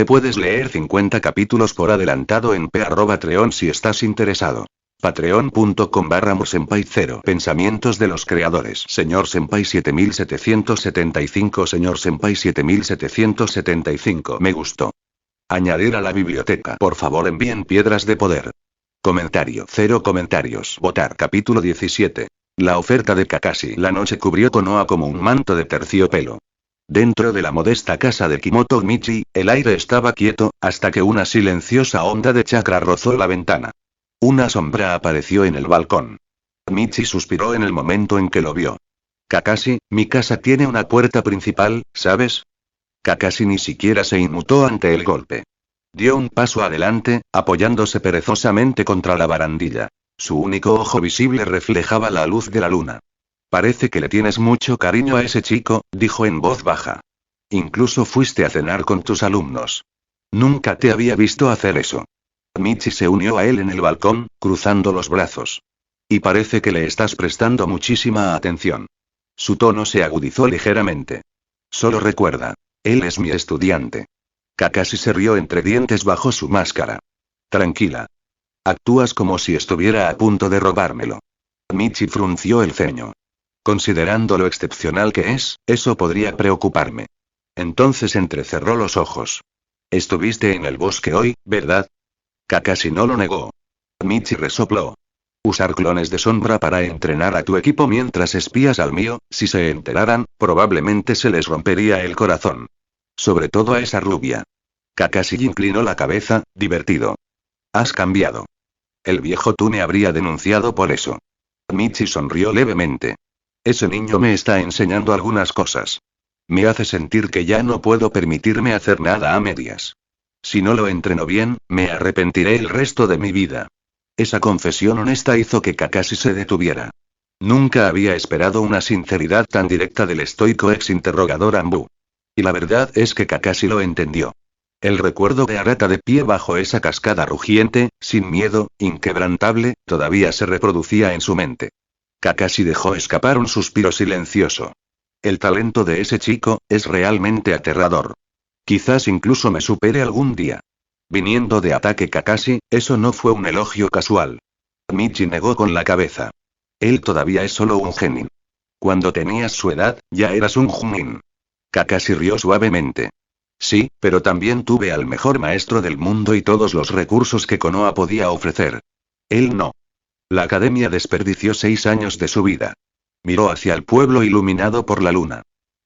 Puedes leer 50 capítulos por adelantado en Patreon si estás interesado. Patreon.com/mosenpai0. Pensamientos de los creadores. Señor Senpai 7775. Señor Senpai 7775. Me gustó. Añadir a la biblioteca. Por favor envíen piedras de poder. Comentario. 0 comentarios. Votar. Capítulo 17. La oferta de Kakashi. La noche cubrió Konoha como un manto de terciopelo. Dentro de la modesta casa de Kimoto Michi, el aire estaba quieto, hasta que una silenciosa onda de chakra rozó la ventana. Una sombra apareció en el balcón. Michi suspiró en el momento en que lo vio. Kakashi, mi casa tiene una puerta principal, ¿sabes? Kakashi ni siquiera se inmutó ante el golpe. Dio un paso adelante, apoyándose perezosamente contra la barandilla. Su único ojo visible reflejaba la luz de la luna. Parece que le tienes mucho cariño a ese chico, dijo en voz baja. Incluso fuiste a cenar con tus alumnos. Nunca te había visto hacer eso. Michi se unió a él en el balcón, cruzando los brazos. Y parece que le estás prestando muchísima atención. Su tono se agudizó ligeramente. Solo recuerda, él es mi estudiante. Kakashi se rió entre dientes bajo su máscara. Tranquila. Actúas como si estuviera a punto de robármelo. Michi frunció el ceño. Considerando lo excepcional que es, eso podría preocuparme. Entonces entrecerró los ojos. Estuviste en el bosque hoy, ¿verdad? Kakashi no lo negó. Michi resopló. Usar clones de sombra para entrenar a tu equipo mientras espías al mío, si se enteraran, probablemente se les rompería el corazón. Sobre todo a esa rubia. Kakashi inclinó la cabeza, divertido. Has cambiado. El viejo tú me habría denunciado por eso. Michi sonrió levemente. Ese niño me está enseñando algunas cosas. Me hace sentir que ya no puedo permitirme hacer nada a medias. Si no lo entreno bien, me arrepentiré el resto de mi vida. Esa confesión honesta hizo que Kakashi se detuviera. Nunca había esperado una sinceridad tan directa del estoico ex interrogador Anbu. Y la verdad es que Kakashi lo entendió. El recuerdo de Arata de pie bajo esa cascada rugiente, sin miedo, inquebrantable, todavía se reproducía en su mente. Kakashi dejó escapar un suspiro silencioso. El talento de ese chico es realmente aterrador. Quizás incluso me supere algún día. Viniendo de Ataque Kakashi, eso no fue un elogio casual. Michi negó con la cabeza. Él todavía es solo un genin. Cuando tenías su edad, ya eras un junin. Kakashi rió suavemente. Sí, pero también tuve al mejor maestro del mundo y todos los recursos que Konoha podía ofrecer. Él no. La academia desperdició 6 años de su vida. Miró hacia el pueblo iluminado por la luna.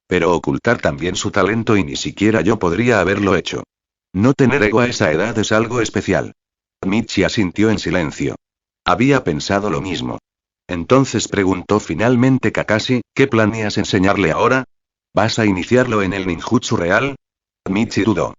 Pero ocultar también su talento y ni siquiera yo podría haberlo hecho. No tener ego a esa edad es algo especial. Michi asintió en silencio. Había pensado lo mismo. Entonces preguntó finalmente Kakashi, ¿qué planeas enseñarle ahora? ¿Vas a iniciarlo en el ninjutsu real? Michi dudó.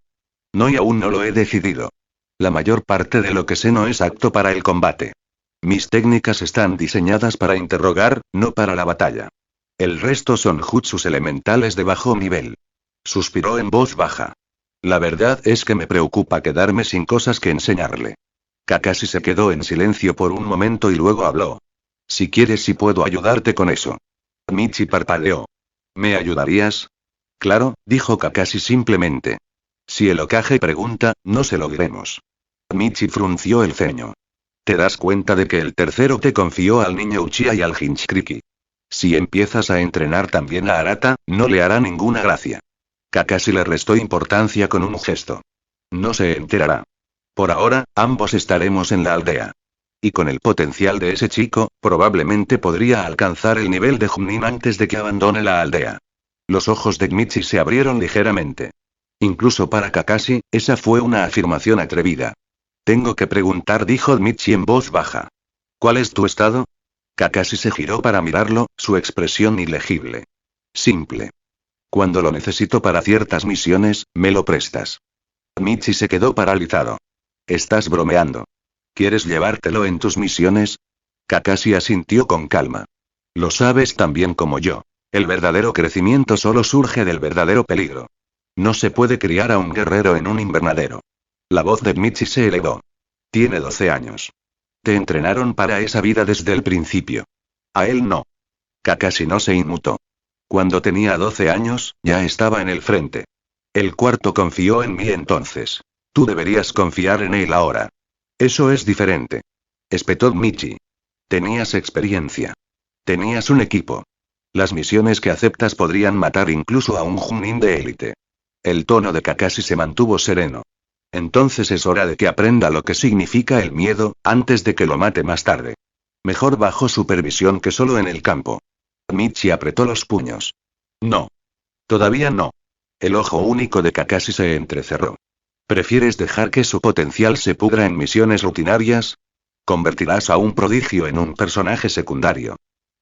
No, y aún no lo he decidido. La mayor parte de lo que sé no es apto para el combate. Mis técnicas están diseñadas para interrogar, no para la batalla. El resto son jutsus elementales de bajo nivel. Suspiró en voz baja. La verdad es que me preocupa quedarme sin cosas que enseñarle. Kakashi se quedó en silencio por un momento y luego habló. Si quieres, sí puedo ayudarte con eso. Michi parpadeó. ¿Me ayudarías? Claro, dijo Kakashi simplemente. Si el Hokage pregunta, no se lo diremos. Michi frunció el ceño. ¿Te das cuenta de que el tercero te confió al niño Uchiha y al Jinchuriki? Si empiezas a entrenar también a Arata, no le hará ninguna gracia. Kakashi le restó importancia con un gesto. No se enterará. Por ahora, ambos estaremos en la aldea. Y con el potencial de ese chico, probablemente podría alcanzar el nivel de Chunin antes de que abandone la aldea. Los ojos de Michi se abrieron ligeramente. Incluso para Kakashi, esa fue una afirmación atrevida. Tengo que preguntar, dijo Michi en voz baja. ¿Cuál es tu estado? Kakashi se giró para mirarlo, su expresión ilegible. Simple. Cuando lo necesito para ciertas misiones, me lo prestas. Michi se quedó paralizado. Estás bromeando. ¿Quieres llevártelo en tus misiones? Kakashi asintió con calma. Lo sabes tan bien como yo. El verdadero crecimiento solo surge del verdadero peligro. No se puede criar a un guerrero en un invernadero. La voz de Michi se elevó. Tiene 12 años. Te entrenaron para esa vida desde el principio. A él no. Kakashi no se inmutó. Cuando tenía 12 años, ya estaba en el frente. El cuarto confió en mí entonces. Tú deberías confiar en él ahora. Eso es diferente. Espetó Michi. Tenías experiencia. Tenías un equipo. Las misiones que aceptas podrían matar incluso a un Chunin de élite. El tono de Kakashi se mantuvo sereno. Entonces es hora de que aprenda lo que significa el miedo, antes de que lo mate más tarde. Mejor bajo supervisión que solo en el campo. Michi apretó los puños. No. Todavía no. El ojo único de Kakashi se entrecerró. ¿Prefieres dejar que su potencial se pudra en misiones rutinarias? Convertirás a un prodigio en un personaje secundario.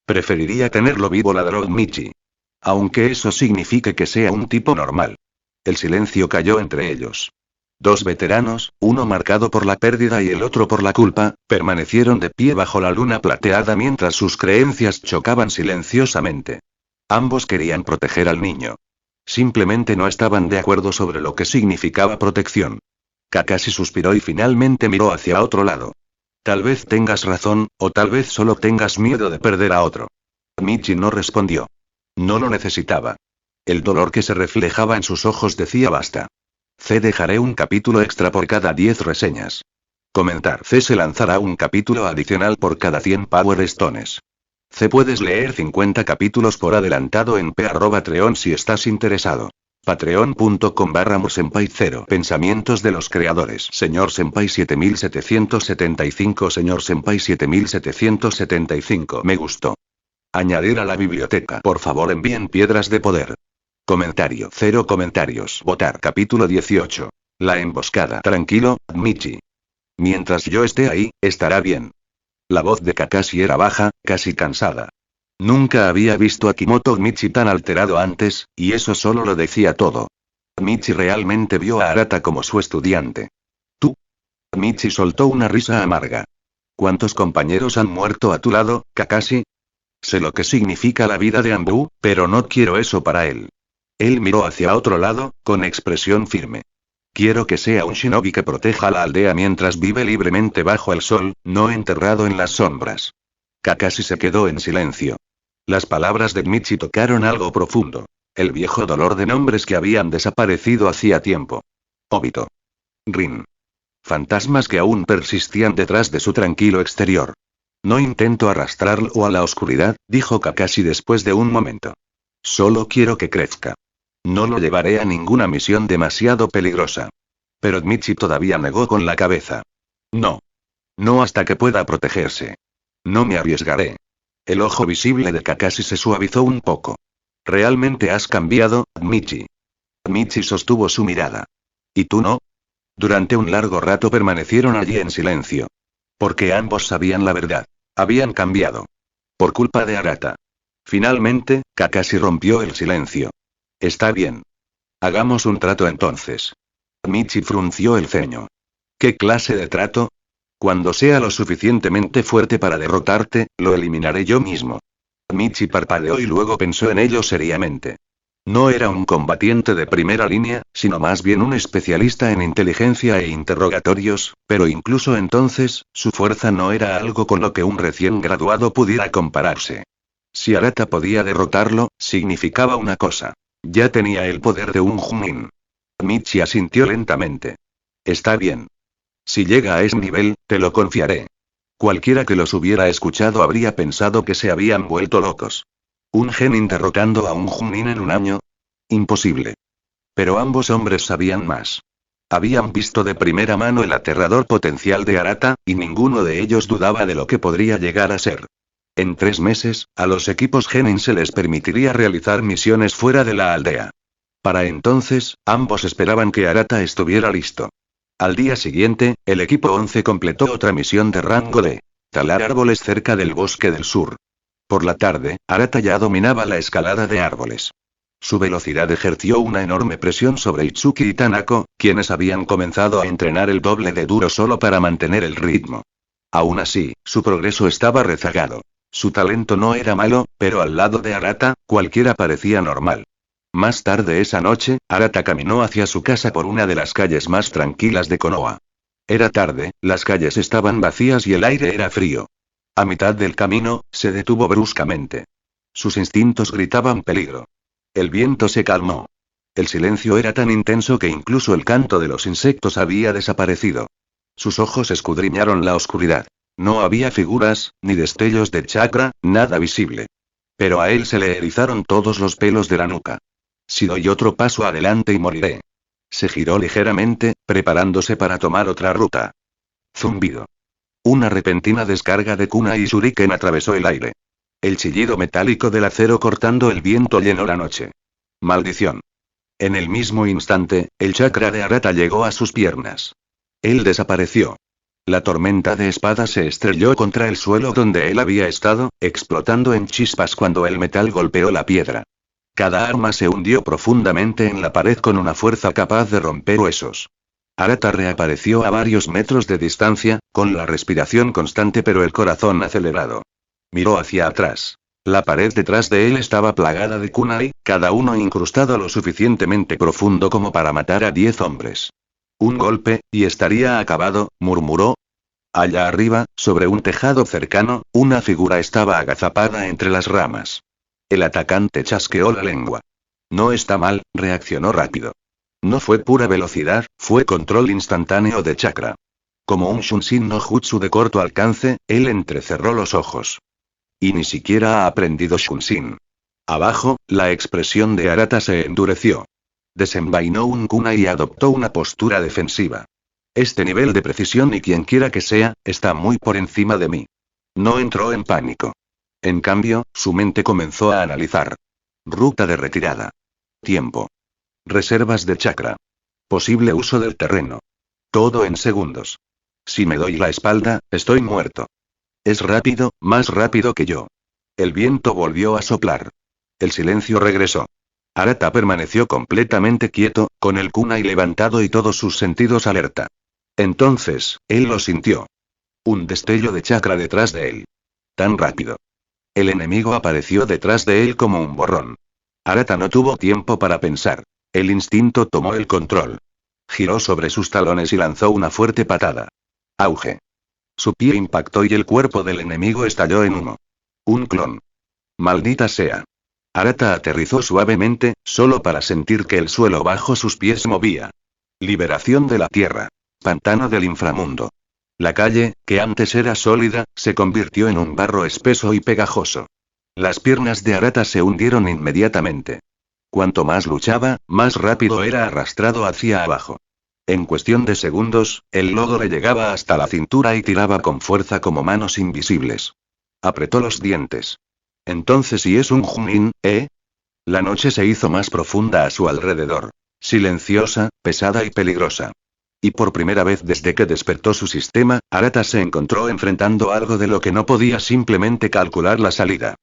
Preferiría tenerlo vivo, ladró Michi. Aunque eso signifique que sea un tipo normal. El silencio cayó entre ellos. Dos veteranos, uno marcado por la pérdida y el otro por la culpa, permanecieron de pie bajo la luna plateada mientras sus creencias chocaban silenciosamente. Ambos querían proteger al niño. Simplemente no estaban de acuerdo sobre lo que significaba protección. Kakashi suspiró y finalmente miró hacia otro lado. Tal vez tengas razón, o tal vez solo tengas miedo de perder a otro. Michi no respondió. No lo necesitaba. El dolor que se reflejaba en sus ojos decía basta. Dejaré un capítulo extra por cada 10 reseñas. Comentar. Se lanzará un capítulo adicional por cada 100 Power Stones. Puedes leer 50 capítulos por adelantado en Patreon si estás interesado. Patreon.com/mursenpai0. Pensamientos de los creadores. Señor Senpai 7775. Señor Senpai 7775. Me gustó. Añadir a la biblioteca. Por favor, envíen piedras de poder. Comentario. 0 comentarios. Votar. Capítulo 18. La emboscada. Tranquilo, Michi. Mientras yo esté ahí, estará bien. La voz de Kakashi era baja, casi cansada. Nunca había visto a Kimoto Michi tan alterado antes, y eso solo lo decía todo. Michi realmente vio a Arata como su estudiante. ¿Tú? Michi soltó una risa amarga. ¿Cuántos compañeros han muerto a tu lado, Kakashi? Sé lo que significa la vida de Anbu, pero no quiero eso para él. Él miró hacia otro lado, con expresión firme. Quiero que sea un shinobi que proteja a la aldea mientras vive libremente bajo el sol, no enterrado en las sombras. Kakashi se quedó en silencio. Las palabras de Michi tocaron algo profundo. El viejo dolor de nombres que habían desaparecido hacía tiempo. Obito. Rin. Fantasmas que aún persistían detrás de su tranquilo exterior. No intento arrastrarlo a la oscuridad, dijo Kakashi después de un momento. Solo quiero que crezca. No lo llevaré a ninguna misión demasiado peligrosa. Pero Michi todavía negó con la cabeza. No. No hasta que pueda protegerse. No me arriesgaré. El ojo visible de Kakashi se suavizó un poco. ¿Realmente has cambiado, Michi? Michi sostuvo su mirada. ¿Y tú no? Durante un largo rato permanecieron allí en silencio. Porque ambos sabían la verdad. Habían cambiado. Por culpa de Arata. Finalmente, Kakashi rompió el silencio. Está bien. Hagamos un trato entonces. Michi frunció el ceño. ¿Qué clase de trato? Cuando sea lo suficientemente fuerte para derrotarte, lo eliminaré yo mismo. Michi parpadeó y luego pensó en ello seriamente. No era un combatiente de primera línea, sino más bien un especialista en inteligencia e interrogatorios, pero incluso entonces, su fuerza no era algo con lo que un recién graduado pudiera compararse. Si Arata podía derrotarlo, significaba una cosa. Ya tenía el poder de un Chunin. Michi asintió lentamente. Está bien. Si llega a ese nivel, te lo confiaré. Cualquiera que los hubiera escuchado habría pensado que se habían vuelto locos. ¿Un genin derrotando a un Chunin en un año? Imposible. Pero ambos hombres sabían más. Habían visto de primera mano el aterrador potencial de Arata, y ninguno de ellos dudaba de lo que podría llegar a ser. En 3 meses, a los equipos genin se les permitiría realizar misiones fuera de la aldea. Para entonces, ambos esperaban que Arata estuviera listo. Al día siguiente, el equipo 11 completó otra misión de rango de talar árboles cerca del bosque del sur. Por la tarde, Arata ya dominaba la escalada de árboles. Su velocidad ejerció una enorme presión sobre Itsuki y Tanako, quienes habían comenzado a entrenar el doble de duro solo para mantener el ritmo. Aún así, su progreso estaba rezagado. Su talento no era malo, pero al lado de Arata, cualquiera parecía normal. Más tarde esa noche, Arata caminó hacia su casa por una de las calles más tranquilas de Konoha. Era tarde, las calles estaban vacías y el aire era frío. A mitad del camino, se detuvo bruscamente. Sus instintos gritaban peligro. El viento se calmó. El silencio era tan intenso que incluso el canto de los insectos había desaparecido. Sus ojos escudriñaron la oscuridad. No había figuras, ni destellos de chakra, nada visible. Pero a él se le erizaron todos los pelos de la nuca. Si doy otro paso adelante y moriré. Se giró ligeramente, preparándose para tomar otra ruta. Zumbido. Una repentina descarga de kunai y shuriken atravesó el aire. El chillido metálico del acero cortando el viento llenó la noche. Maldición. En el mismo instante, el chakra de Arata llegó a sus piernas. Él desapareció. La tormenta de espada se estrelló contra el suelo donde él había estado, explotando en chispas cuando el metal golpeó la piedra. Cada arma se hundió profundamente en la pared con una fuerza capaz de romper huesos. Arata reapareció a varios metros de distancia, con la respiración constante pero el corazón acelerado. Miró hacia atrás. La pared detrás de él estaba plagada de kunai, cada uno incrustado lo suficientemente profundo como para matar a 10 hombres. Un golpe, y estaría acabado, murmuró. Allá arriba, sobre un tejado cercano, una figura estaba agazapada entre las ramas. El atacante chasqueó la lengua. No está mal, reaccionó rápido. No fue pura velocidad, fue control instantáneo de chakra. Como un Shunshin no Jutsu de corto alcance, él entrecerró los ojos. Y ni siquiera ha aprendido Shunshin. Abajo, la expresión de Arata se endureció. Desenvainó un kunai y adoptó una postura defensiva. Este nivel de precisión y quien quiera que sea, está muy por encima de mí. No entró en pánico. En cambio, su mente comenzó a analizar. Ruta de retirada. Tiempo. Reservas de chakra. Posible uso del terreno. Todo en segundos. Si me doy la espalda, estoy muerto. Es rápido, más rápido que yo. El viento volvió a soplar. El silencio regresó. Arata permaneció completamente quieto, con el kunai levantado y todos sus sentidos alerta. Entonces, él lo sintió. Un destello de chakra detrás de él. Tan rápido. El enemigo apareció detrás de él como un borrón. Arata no tuvo tiempo para pensar. El instinto tomó el control. Giró sobre sus talones y lanzó una fuerte patada. Auge. Su pie impactó y el cuerpo del enemigo estalló en humo. Un clon. Maldita sea. Arata aterrizó suavemente, solo para sentir que el suelo bajo sus pies se movía. Liberación de la tierra. Pantano del inframundo. La calle, que antes era sólida, se convirtió en un barro espeso y pegajoso. Las piernas de Arata se hundieron inmediatamente. Cuanto más luchaba, más rápido era arrastrado hacia abajo. En cuestión de segundos, el lodo le llegaba hasta la cintura y tiraba con fuerza como manos invisibles. Apretó los dientes. Entonces, ¿y es un Junin, eh? La noche se hizo más profunda a su alrededor. Silenciosa, pesada y peligrosa. Y por primera vez desde que despertó su sistema, Arata se encontró enfrentando algo de lo que no podía simplemente calcular la salida.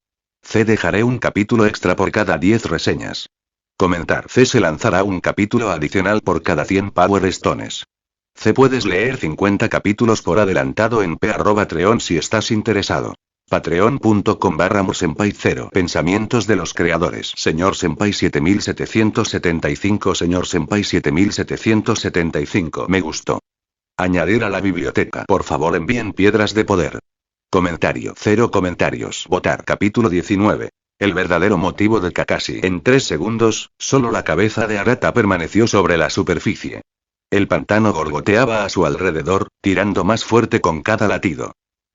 Dejaré un capítulo extra por cada 10 reseñas. Comentar. Se lanzará un capítulo adicional por cada 100 Power Stones. Puedes leer 50 capítulos por adelantado en Patreon si estás interesado. Patreon.com/Mursenpai0. Pensamientos de los creadores. Señor Senpai 7775. Señor Senpai 7775. Me gustó. Añadir a la biblioteca. Por favor, envíen piedras de poder. Comentario. 0 comentarios. Votar. Capítulo 19. El verdadero motivo de Kakashi. En 3 segundos, solo la cabeza de Arata permaneció sobre la superficie. El pantano gorgoteaba a su alrededor, tirando más fuerte con cada latido.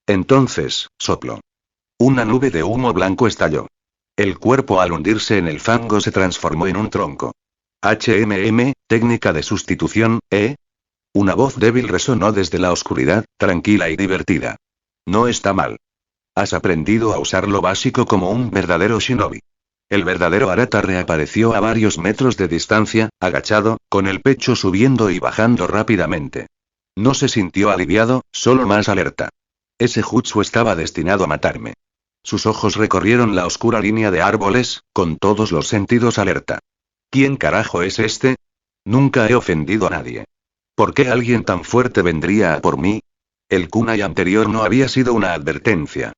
Entonces, sopló. Una nube de humo blanco estalló. El cuerpo al hundirse en el fango se transformó en un tronco. Técnica de sustitución, ¿eh? Una voz débil resonó desde la oscuridad, tranquila y divertida. No está mal. Has aprendido a usar lo básico como un verdadero shinobi. El verdadero Arata reapareció a varios metros de distancia, agachado, con el pecho subiendo y bajando rápidamente. No se sintió aliviado, solo más alerta. Ese jutsu estaba destinado a matarme. Sus ojos recorrieron la oscura línea de árboles, con todos los sentidos alerta. ¿Quién carajo es este? Nunca he ofendido a nadie. ¿Por qué alguien tan fuerte vendría a por mí? El kunai anterior no había sido una advertencia.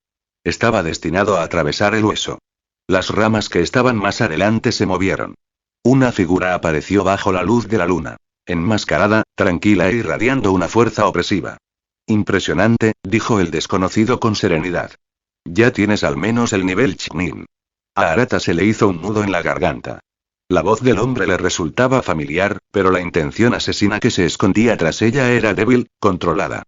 Estaba destinado a atravesar el hueso. Las ramas que estaban más adelante se movieron. Una figura apareció bajo la luz de la luna. Enmascarada, tranquila e irradiando una fuerza opresiva. Impresionante, dijo el desconocido con serenidad. Ya tienes al menos el nivel Chunin. A Arata se le hizo un nudo en la garganta. La voz del hombre le resultaba familiar, pero la intención asesina que se escondía tras ella era débil, controlada.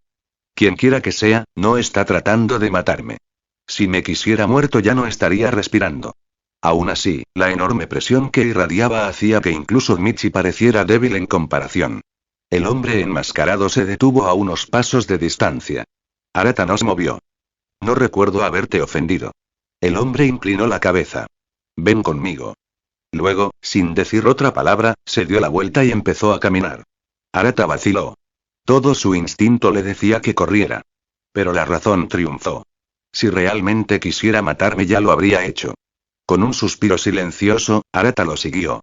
Quienquiera que sea, no está tratando de matarme. Si me quisiera muerto ya no estaría respirando. Aún así, la enorme presión que irradiaba hacía que incluso Michi pareciera débil en comparación. El hombre enmascarado se detuvo a unos pasos de distancia. Arata no se movió. No recuerdo haberte ofendido. El hombre inclinó la cabeza. Ven conmigo. Luego, sin decir otra palabra, se dio la vuelta y empezó a caminar. Arata vaciló. Todo su instinto le decía que corriera. Pero la razón triunfó. Si realmente quisiera matarme ya lo habría hecho. Con un suspiro silencioso, Arata lo siguió.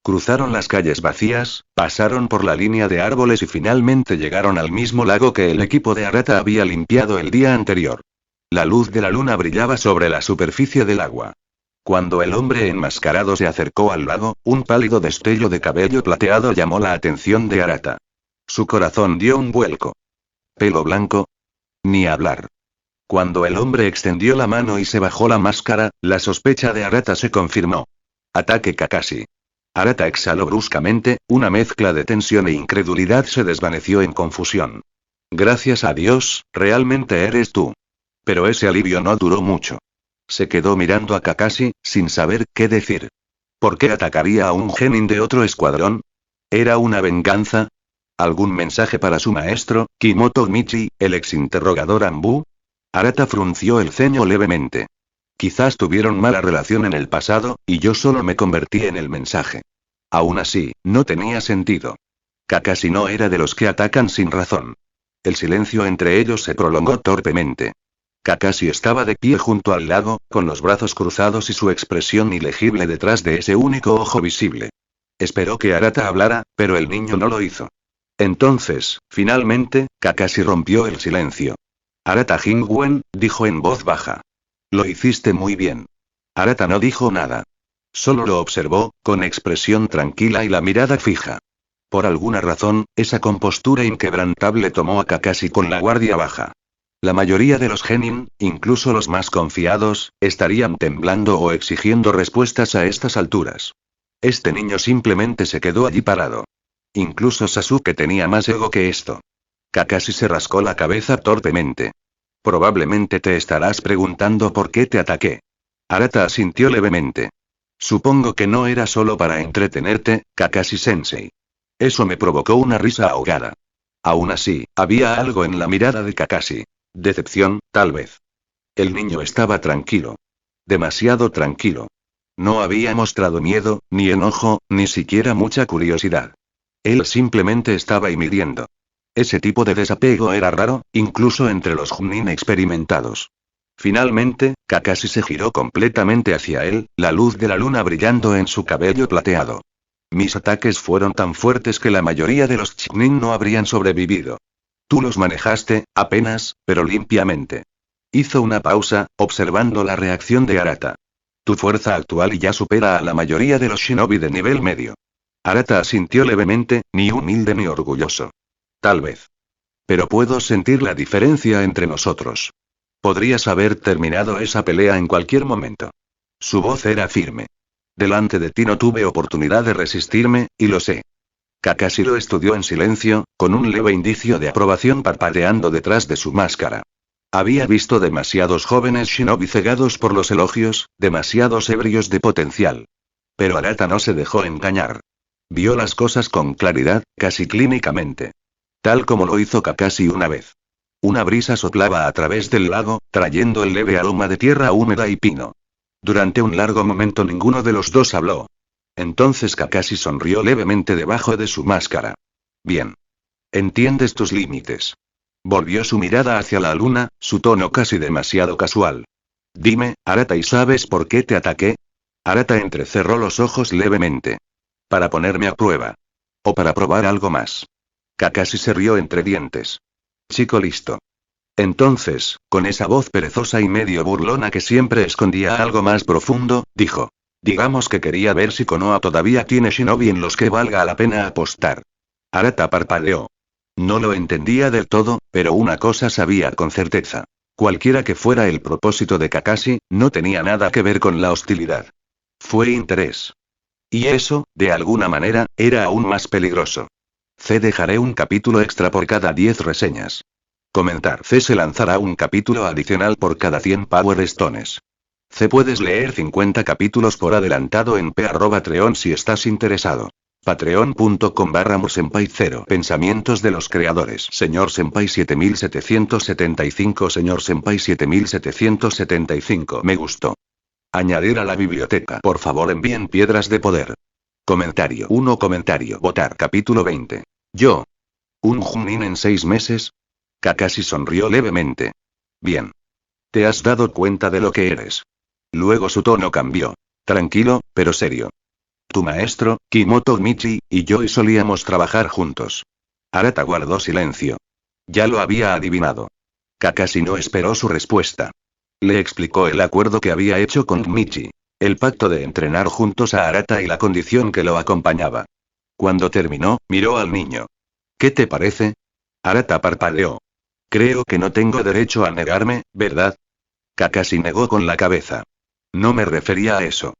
Cruzaron las calles vacías, pasaron por la línea de árboles y finalmente llegaron al mismo lago que el equipo de Arata había limpiado el día anterior. La luz de la luna brillaba sobre la superficie del agua. Cuando el hombre enmascarado se acercó al lago, un pálido destello de cabello plateado llamó la atención de Arata. Su corazón dio un vuelco. ¿Pelo blanco? Ni hablar. Cuando el hombre extendió la mano y se bajó la máscara, la sospecha de Arata se confirmó. Ataque Kakashi. Arata exhaló bruscamente, una mezcla de tensión e incredulidad se desvaneció en confusión. Gracias a Dios, realmente eres tú. Pero ese alivio no duró mucho. Se quedó mirando a Kakashi, sin saber qué decir. ¿Por qué atacaría a un genin de otro escuadrón? ¿Era una venganza? ¿Algún mensaje para su maestro, Kimoto Michi, el exinterrogador Anbu? Arata frunció el ceño levemente. Quizás tuvieron mala relación en el pasado, y yo solo me convertí en el mensaje. Aún así, no tenía sentido. Kakashi no era de los que atacan sin razón. El silencio entre ellos se prolongó torpemente. Kakashi estaba de pie junto al lago, con los brazos cruzados y su expresión ilegible detrás de ese único ojo visible. Esperó que Arata hablara, pero el niño no lo hizo. Entonces, finalmente, Kakashi rompió el silencio. Arata Jingwen, dijo en voz baja. Lo hiciste muy bien. Arata no dijo nada. Solo lo observó, con expresión tranquila y la mirada fija. Por alguna razón, esa compostura inquebrantable tomó a Kakashi con la guardia baja. La mayoría de los genin, incluso los más confiados, estarían temblando o exigiendo respuestas a estas alturas. Este niño simplemente se quedó allí parado. Incluso Sasuke tenía más ego que esto. Kakashi se rascó la cabeza torpemente. Probablemente te estarás preguntando por qué te ataqué. Arata asintió levemente. Supongo que no era solo para entretenerte, Kakashi-sensei. Eso me provocó una risa ahogada. Aún así, había algo en la mirada de Kakashi. Decepción, tal vez. El niño estaba tranquilo. Demasiado tranquilo. No había mostrado miedo, ni enojo, ni siquiera mucha curiosidad. Él simplemente estaba midiendo. Ese tipo de desapego era raro, incluso entre los Chunin experimentados. Finalmente, Kakashi se giró completamente hacia él, la luz de la luna brillando en su cabello plateado. Mis ataques fueron tan fuertes que la mayoría de los Chunin no habrían sobrevivido. Tú los manejaste, apenas, pero limpiamente. Hizo una pausa, observando la reacción de Arata. Tu fuerza actual ya supera a la mayoría de los shinobi de nivel medio. Arata asintió levemente, ni humilde ni orgulloso. Tal vez. Pero puedo sentir la diferencia entre nosotros. Podrías haber terminado esa pelea en cualquier momento. Su voz era firme. Delante de ti no tuve oportunidad de resistirme, y lo sé. Kakashi lo estudió en silencio, con un leve indicio de aprobación parpadeando detrás de su máscara. Había visto demasiados jóvenes shinobi cegados por los elogios, demasiados ebrios de potencial. Pero Arata no se dejó engañar. Vio las cosas con claridad, casi clínicamente. Tal como lo hizo Kakashi una vez. Una brisa soplaba a través del lago, trayendo el leve aroma de tierra húmeda y pino. Durante un largo momento ninguno de los dos habló. Entonces Kakashi sonrió levemente debajo de su máscara. Bien. Entiendes tus límites. Volvió su mirada hacia la luna, su tono casi demasiado casual. Dime, Arata, ¿y sabes por qué te ataqué? Arata entrecerró los ojos levemente. Para ponerme a prueba. O para probar algo más. Kakashi se rió entre dientes. Chico listo. Entonces, con esa voz perezosa y medio burlona que siempre escondía algo más profundo, dijo. Digamos que quería ver si Konoha todavía tiene shinobi en los que valga la pena apostar. Arata parpadeó. No lo entendía del todo, pero una cosa sabía con certeza. Cualquiera que fuera el propósito de Kakashi, no tenía nada que ver con la hostilidad. Fue interés. Y eso, de alguna manera, era aún más peligroso. Dejaré un capítulo extra por cada 10 reseñas. Comentar. Se lanzará un capítulo adicional por cada 100 Power Stones. Puedes leer 50 capítulos por adelantado en Patreon si estás interesado. Patreon.com/mursenpai0. Pensamientos de los creadores. Señor Senpai 7775. Señor Senpai 7775. Me gustó. Añadir a la biblioteca. Por favor envíen piedras de poder. Comentario 1. Comentario. Votar. Capítulo 20. Yo. ¿Un Junin en 6 meses? Kakashi sonrió levemente. Bien. ¿Te has dado cuenta de lo que eres? Luego su tono cambió. Tranquilo, pero serio. Tu maestro, Kimoto Michi, y yo solíamos trabajar juntos. Arata guardó silencio. Ya lo había adivinado. Kakashi no esperó su respuesta. Le explicó el acuerdo que había hecho con Michi. El pacto de entrenar juntos a Arata y la condición que lo acompañaba. Cuando terminó, miró al niño. ¿Qué te parece? Arata parpadeó. Creo que no tengo derecho a negarme, ¿verdad? Kakashi negó con la cabeza. No me refería a eso.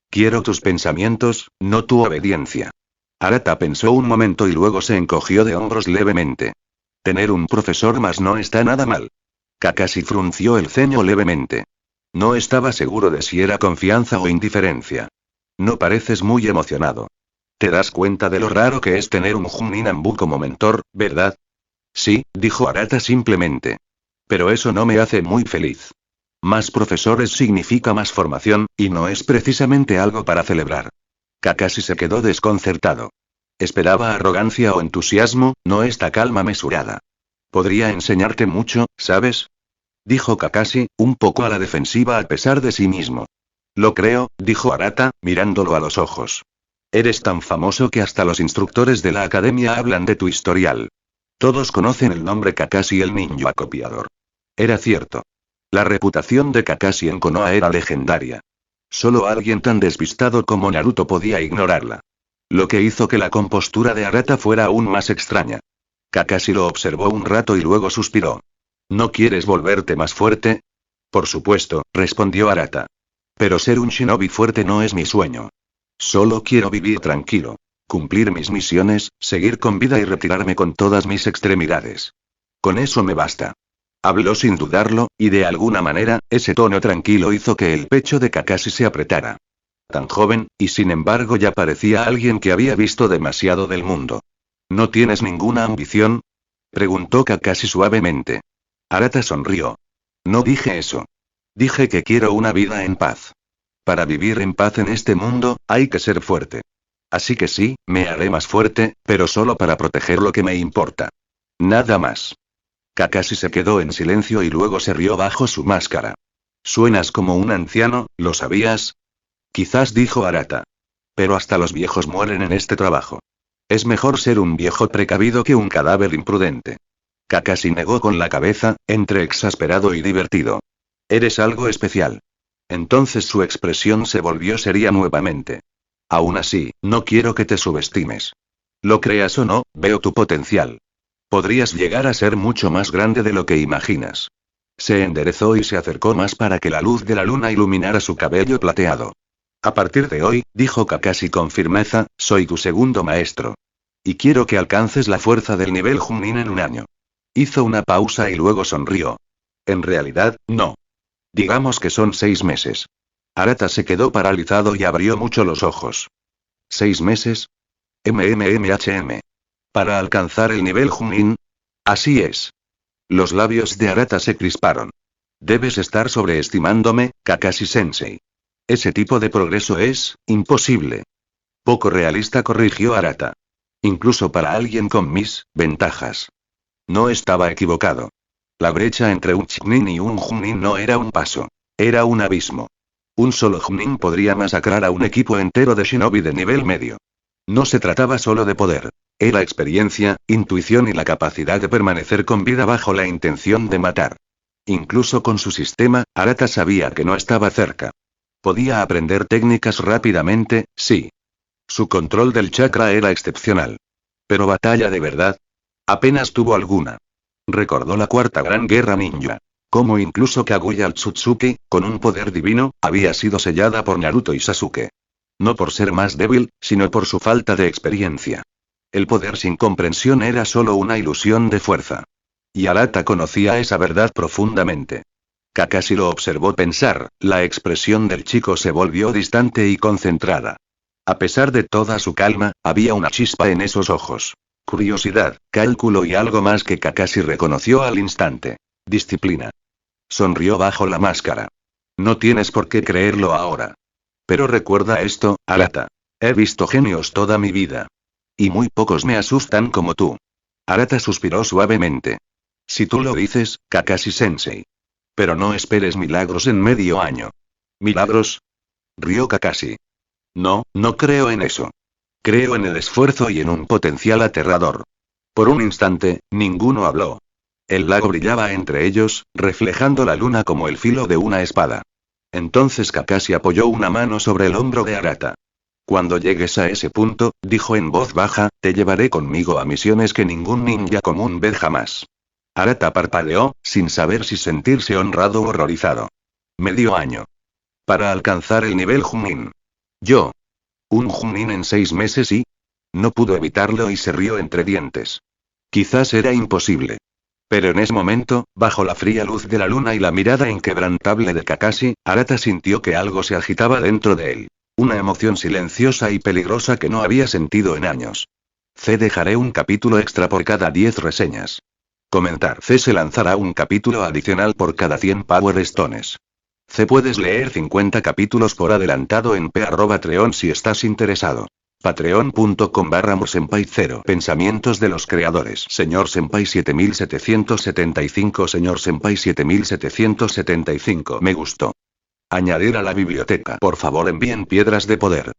Quiero tus pensamientos, no tu obediencia. Arata pensó un momento y luego se encogió de hombros levemente. Tener un profesor más no está nada mal. Kakashi frunció el ceño levemente. No estaba seguro de si era confianza o indiferencia. No pareces muy emocionado. Te das cuenta de lo raro que es tener un Junin Ambu como mentor, ¿verdad? Sí, dijo Arata simplemente. Pero eso no me hace muy feliz. Más profesores significa más formación, y no es precisamente algo para celebrar. Kakashi se quedó desconcertado. Esperaba arrogancia o entusiasmo, no esta calma mesurada. Podría enseñarte mucho, ¿sabes? Dijo Kakashi, un poco a la defensiva a pesar de sí mismo. Lo creo, dijo Arata, mirándolo a los ojos. Eres tan famoso que hasta los instructores de la academia hablan de tu historial. Todos conocen el nombre Kakashi el ninja copiador. Era cierto. La reputación de Kakashi en Konoha era legendaria. Solo alguien tan despistado como Naruto podía ignorarla. Lo que hizo que la compostura de Arata fuera aún más extraña. Kakashi lo observó un rato y luego suspiró. ¿No quieres volverte más fuerte? Por supuesto, respondió Arata. Pero ser un shinobi fuerte no es mi sueño. Solo quiero vivir tranquilo. Cumplir mis misiones, seguir con vida y retirarme con todas mis extremidades. Con eso me basta. Habló sin dudarlo, y de alguna manera, ese tono tranquilo hizo que el pecho de Kakashi se apretara. Tan joven, y sin embargo ya parecía alguien que había visto demasiado del mundo. ¿No tienes ninguna ambición? Preguntó Kakashi suavemente. Arata sonrió. No dije eso. Dije que quiero una vida en paz. Para vivir en paz en este mundo, hay que ser fuerte. Así que sí, me haré más fuerte, pero solo para proteger lo que me importa. Nada más. Kakashi se quedó en silencio y luego se rió bajo su máscara. Suenas como un anciano, ¿lo sabías? Quizás, dijo Arata. Pero hasta los viejos mueren en este trabajo. Es mejor ser un viejo precavido que un cadáver imprudente. Kakashi negó con la cabeza, entre exasperado y divertido. Eres algo especial. Entonces su expresión se volvió seria nuevamente. Aún así, no quiero que te subestimes. Lo creas o no, veo tu potencial. Podrías llegar a ser mucho más grande de lo que imaginas. Se enderezó y se acercó más para que la luz de la luna iluminara su cabello plateado. A partir de hoy, dijo Kakashi con firmeza, soy tu segundo maestro. Y quiero que alcances la fuerza del nivel Chunin en un año. Hizo una pausa y luego sonrió. En realidad, no. Digamos que son 6 meses. Arata se quedó paralizado y abrió mucho los ojos. ¿6 meses? MMMHM. ¿Para alcanzar el nivel Chunin? Así es. Los labios de Arata se crisparon. Debes estar sobreestimándome, Kakashi-sensei. Ese tipo de progreso es imposible. Poco realista, corrigió Arata. Incluso para alguien con mis ventajas. No estaba equivocado. La brecha entre un Chunin y un Chunin no era un paso. Era un abismo. Un solo Chunin podría masacrar a un equipo entero de shinobi de nivel medio. No se trataba solo de poder. Era experiencia, intuición y la capacidad de permanecer con vida bajo la intención de matar. Incluso con su sistema, Arata sabía que no estaba cerca. Podía aprender técnicas rápidamente, sí. Su control del chakra era excepcional. Pero batalla de verdad. Apenas tuvo alguna. Recordó la cuarta gran guerra ninja. Como incluso Kaguya Otsutsuki, con un poder divino, había sido sellada por Naruto y Sasuke. No por ser más débil, sino por su falta de experiencia. El poder sin comprensión era solo una ilusión de fuerza. Y Arata conocía esa verdad profundamente. Kakashi lo observó pensar, la expresión del chico se volvió distante y concentrada. A pesar de toda su calma, había una chispa en esos ojos. Curiosidad, cálculo y algo más que Kakashi reconoció al instante. Disciplina. Sonrió bajo la máscara. No tienes por qué creerlo ahora. Pero recuerda esto, Arata. He visto genios toda mi vida. Y muy pocos me asustan como tú. Arata suspiró suavemente. Si tú lo dices, Kakashi-sensei. Pero no esperes milagros en medio año. ¿Milagros? Rió Kakashi. No, no creo en eso. Creo en el esfuerzo y en un potencial aterrador. Por un instante, ninguno habló. El lago brillaba entre ellos, reflejando la luna como el filo de una espada. Entonces Kakashi apoyó una mano sobre el hombro de Arata. Cuando llegues a ese punto, dijo en voz baja, te llevaré conmigo a misiones que ningún ninja común ve jamás. Arata parpadeó, sin saber si sentirse honrado o horrorizado. Medio año. Para alcanzar el nivel Chunin. Yo. Un Chunin en 6 meses y... No pudo evitarlo y se rió entre dientes. Quizás era imposible. Pero en ese momento, bajo la fría luz de la luna y la mirada inquebrantable de Kakashi, Arata sintió que algo se agitaba dentro de él. Una emoción silenciosa y peligrosa que no había sentido en años. Dejaré un capítulo extra por cada 10 reseñas. Comentar. Se lanzará un capítulo adicional por cada 100 Power Stones. Puedes leer 50 capítulos por adelantado en Patreon si estás interesado. Patreon.com/mosenpai0. Pensamientos de los creadores. Señor Senpai 7775. Señor Senpai 7775. Me gustó. Añadir a la biblioteca. Por favor envíen piedras de poder.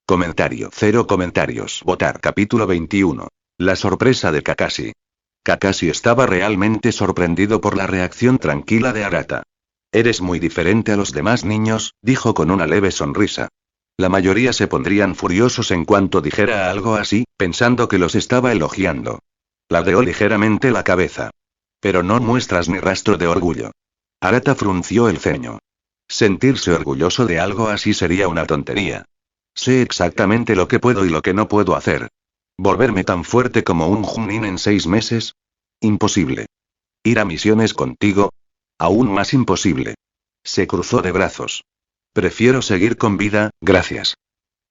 Comentario. 0 comentarios. Votar. Capítulo 21. La sorpresa de Kakashi. Kakashi estaba realmente sorprendido por la reacción tranquila de Arata. Eres muy diferente a los demás niños, dijo con una leve sonrisa. La mayoría se pondrían furiosos en cuanto dijera algo así, pensando que los estaba elogiando. Ladeó ligeramente la cabeza. Pero no muestras ni rastro de orgullo. Arata frunció el ceño. Sentirse orgulloso de algo así sería una tontería. Sé exactamente lo que puedo y lo que no puedo hacer. ¿Volverme tan fuerte como un Chunin en 6 meses? Imposible. ¿Ir a misiones contigo? Aún más imposible. Se cruzó de brazos. Prefiero seguir con vida, gracias.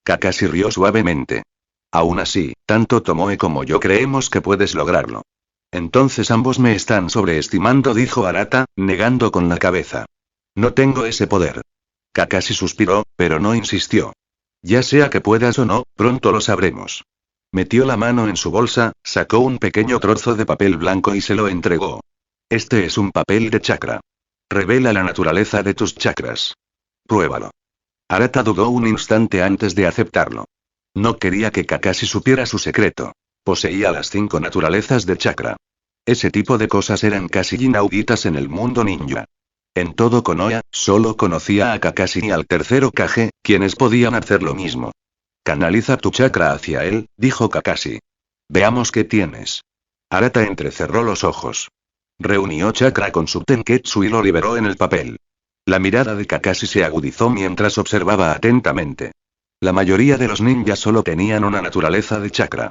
Kakashi rió suavemente. Aún así, tanto Tomoe como yo creemos que puedes lograrlo. Entonces ambos me están sobreestimando, dijo Arata, negando con la cabeza. No tengo ese poder. Kakashi suspiró, pero no insistió. Ya sea que puedas o no, pronto lo sabremos. Metió la mano en su bolsa, sacó un pequeño trozo de papel blanco y se lo entregó. Este es un papel de chakra. Revela la naturaleza de tus chakras. Pruébalo. Arata dudó un instante antes de aceptarlo. No quería que Kakashi supiera su secreto. Poseía las 5 naturalezas de chakra. Ese tipo de cosas eran casi inauditas en el mundo ninja. En todo Konoha, solo conocía a Kakashi y al tercer Hokage, quienes podían hacer lo mismo. Canaliza tu chakra hacia él, dijo Kakashi. Veamos qué tienes. Arata entrecerró los ojos. Reunió chakra con su tenketsu y lo liberó en el papel. La mirada de Kakashi se agudizó mientras observaba atentamente. La mayoría de los ninjas solo tenían una naturaleza de chakra.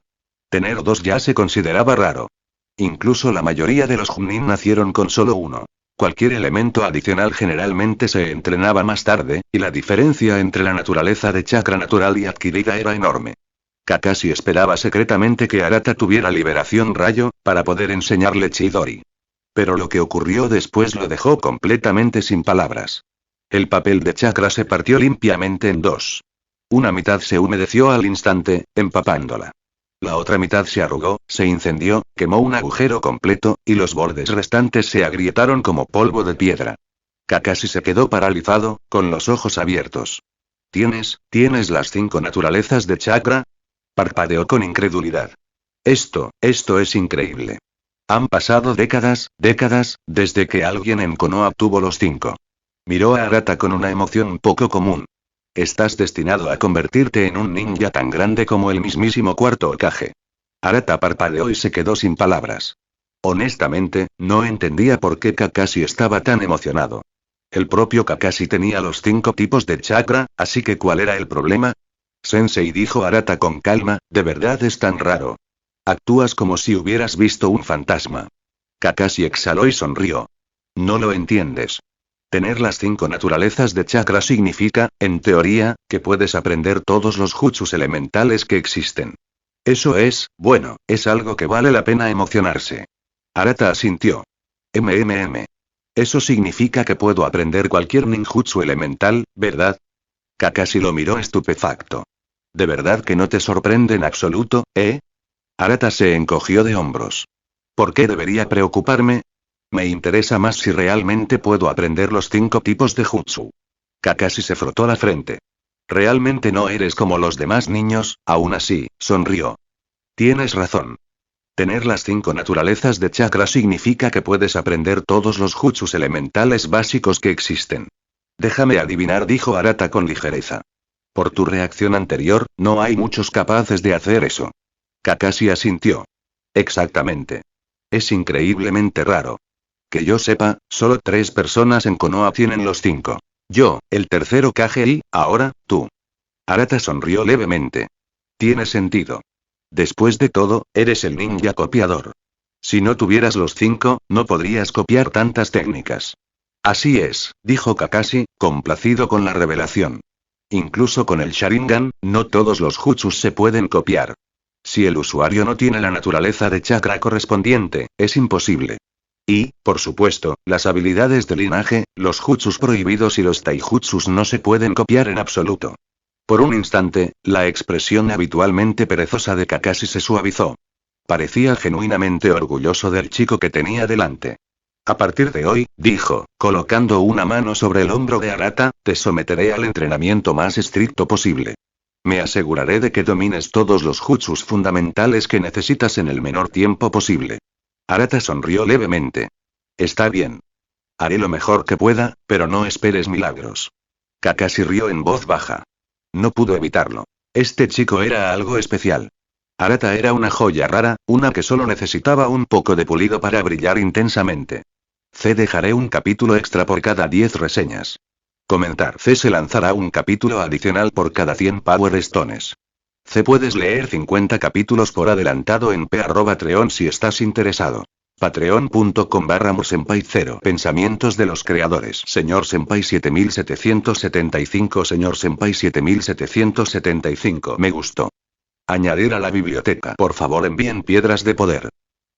Tener 2 ya se consideraba raro. Incluso la mayoría de los Chunin nacieron con solo uno. Cualquier elemento adicional generalmente se entrenaba más tarde, y la diferencia entre la naturaleza de chakra natural y adquirida era enorme. Kakashi esperaba secretamente que Arata tuviera liberación rayo, para poder enseñarle Chidori. Pero lo que ocurrió después lo dejó completamente sin palabras. El papel de chakra se partió limpiamente en 2. Una mitad se humedeció al instante, empapándola. La otra mitad se arrugó, se incendió, quemó un agujero completo, y los bordes restantes se agrietaron como polvo de piedra. Kakashi se quedó paralizado, con los ojos abiertos. ¿Tienes las 5 naturalezas de chakra? Parpadeó con incredulidad. Esto es increíble. Han pasado décadas, desde que alguien en Konoha tuvo los 5. Miró a Arata con una emoción poco común. Estás destinado a convertirte en un ninja tan grande como el mismísimo cuarto Hokage. Arata parpadeó y se quedó sin palabras. Honestamente, no entendía por qué Kakashi estaba tan emocionado. El propio Kakashi tenía los 5 tipos de chakra, así que ¿cuál era el problema? Sensei, dijo Arata con calma, de verdad es tan raro. Actúas como si hubieras visto un fantasma. Kakashi exhaló y sonrió. No lo entiendes. Tener las 5 naturalezas de chakra significa, en teoría, que puedes aprender todos los jutsus elementales que existen. Eso es, bueno, es algo que vale la pena emocionarse. Arata asintió. Eso significa que puedo aprender cualquier ninjutsu elemental, ¿verdad? Kakashi lo miró estupefacto. ¿De verdad que no te sorprende en absoluto, eh? Arata se encogió de hombros. ¿Por qué debería preocuparme? Me interesa más si realmente puedo aprender los 5 tipos de jutsu. Kakashi se frotó la frente. Realmente no eres como los demás niños, aún así, sonrió. Tienes razón. Tener las 5 naturalezas de chakra significa que puedes aprender todos los jutsus elementales básicos que existen. Déjame adivinar, dijo Arata con ligereza. Por tu reacción anterior, no hay muchos capaces de hacer eso. Kakashi asintió. Exactamente. Es increíblemente raro. Que yo sepa, solo 3 personas en Konoha tienen los 5. Yo, el tercero Kage y, ahora, tú. Arata sonrió levemente. Tiene sentido. Después de todo, eres el ninja copiador. Si no tuvieras los 5, no podrías copiar tantas técnicas. Así es, dijo Kakashi, complacido con la revelación. Incluso con el Sharingan, no todos los jutsus se pueden copiar. Si el usuario no tiene la naturaleza de chakra correspondiente, es imposible. Y, por supuesto, las habilidades de linaje, los jutsus prohibidos y los taijutsus no se pueden copiar en absoluto. Por un instante, la expresión habitualmente perezosa de Kakashi se suavizó. Parecía genuinamente orgulloso del chico que tenía delante. A partir de hoy, dijo, colocando una mano sobre el hombro de Arata, te someteré al entrenamiento más estricto posible. Me aseguraré de que domines todos los jutsus fundamentales que necesitas en el menor tiempo posible. Arata sonrió levemente. Está bien. Haré lo mejor que pueda, pero no esperes milagros. Kakashi rió en voz baja. No pudo evitarlo. Este chico era algo especial. Arata era una joya rara, una que solo necesitaba un poco de pulido para brillar intensamente. Dejaré un capítulo extra por cada 10 reseñas. Comentar. Se lanzará un capítulo adicional por cada 100 Power Stones. Puedes leer 50 capítulos por adelantado en Patreon si estás interesado. Patreon.com/mursenpai0. Pensamientos de los creadores. Señor Senpai 7775. Señor Senpai 7775. Me gustó. Añadir a la biblioteca. Por favor, envíen piedras de poder.